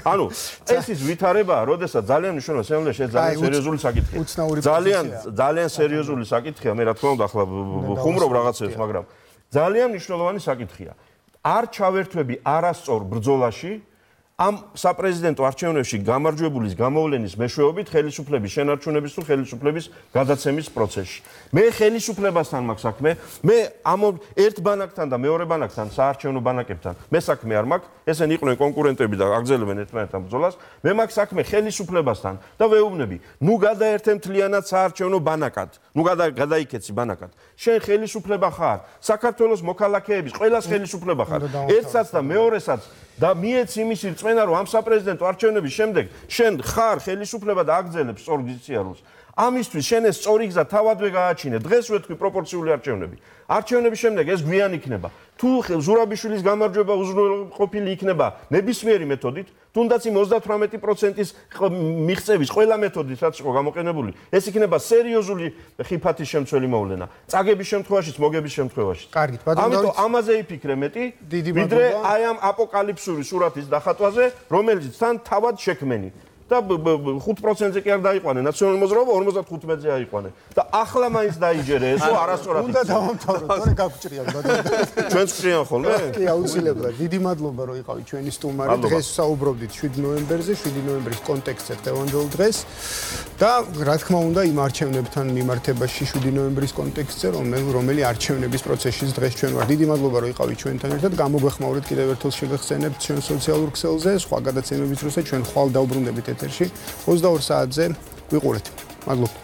ანუ ეს ის ვითარებაა, როდესაც ძალიან მნიშვნელოვანი შემდგომში ძალიან სერიოზული საკითხია. ძალიან სერიოზული საკითხია, მე რა თქმა უნდა ახლა ხუმრობ რაღაცებს, მაგრამ ძალიან მნიშვნელოვანი საკითხია. არ ჩავერთვები არასწორ ბრძოლაში ამ საპრეზიდენტო არჩევნებში გამარჯვებულის გამოვლენის მეშვეობით ხელისუფლების შენარჩუნების თუ ხელისუფლების გადაცემის პროცესში. მე ხელისუფლებასთან მაქვს საქმე, მე ამ ერთ ბანაკთან და მეორე ბანაკთან, საარჩევნო ბანაკებთან მე საქმე არ მაქვს, ესენი იყვნენ კონკურენტები და აგზელებენ ერთმანეთთან ბრძოლას. მე მაქვს საქმე ხელისუფლებასთან და ვეუბნები, ნუ გადაერთე მთლიანად საარჩევნო ბანაკად, ნუ გადაიქეცი ბანაკად. შენ ხელისუფლება ხარ, საქართველოს მოქალაქეების ყველას ხელისუფლება ხარ, ერთსაც და მეორესაც და მიეც იმის რწმენა რომ ამ საპრეზიდენტო არჩევნების შემდეგ შენ ხარ ხელისუფლება და აგზელებს სწორ გზიარულს. ამისთვის შენ ეს სწორი გზა თავადვე გააჩინე. დღეს ვეთქვი პროპორციული არჩევნები. არჩევნების შემდეგ ეს გვიან იქნება. თუ ზურაბიშვილის გამარჯვება უზრუნველყოფილი იქნება ნებისმიერი მეთოდით, თუნდაც იმ 38%-ის მიღწევის ყველა მეთოდით, რაც იყო გამოყენებული, ეს იქნება სერიოზული ხიფათის შემცველი მოვლენა. წაგების შემთხვევაშიც, მოგების შემთხვევაშიც. კარგით, ბატონო. ამიტომ ამაზე იფიქრე მეტი, ვიდრე აი ამ აპოკალიფსური სურათის დახატვაზე, რომელიც თან თავად შექმენი. და 5%-ზე კი არ დაიყვანე ნაციონალური მოძრაობა 55-ზე აიყვანე და ახლა მაინც დაიჯერე ესო არასწორად უნდა დავამთავროთ თორე გაგვჭრიან ბატონო ჩვენც გჭრიან ხოლმე კი აუცილებლად დიდი მადლობა რომ იყავი ჩვენი სტუმარი დღეს საუბრობდით 7 ნოემბერზე 7 ნოემბრის კონტექსტზე დღევანდელ დღეს და რა თქმა უნდა იმ არჩევნებთან მიმართებაში 7 ნოემბრის კონტექსტზე რომელი არჩევნების პროცესში დღეს ჩვენ ვარ დიდი მადლობა რომ იყავი ჩვენთან ერთად გამოგვეხმაურეთ კიდევ ერთხელ შეგახსენებთ ჩვენ სოციალურ ქსელზე სხვა გადაცემების დროს ჩვენ ხვალ დავბრუნდებით ეთერში 22 საათზე ვიყურეთ. მადლობა.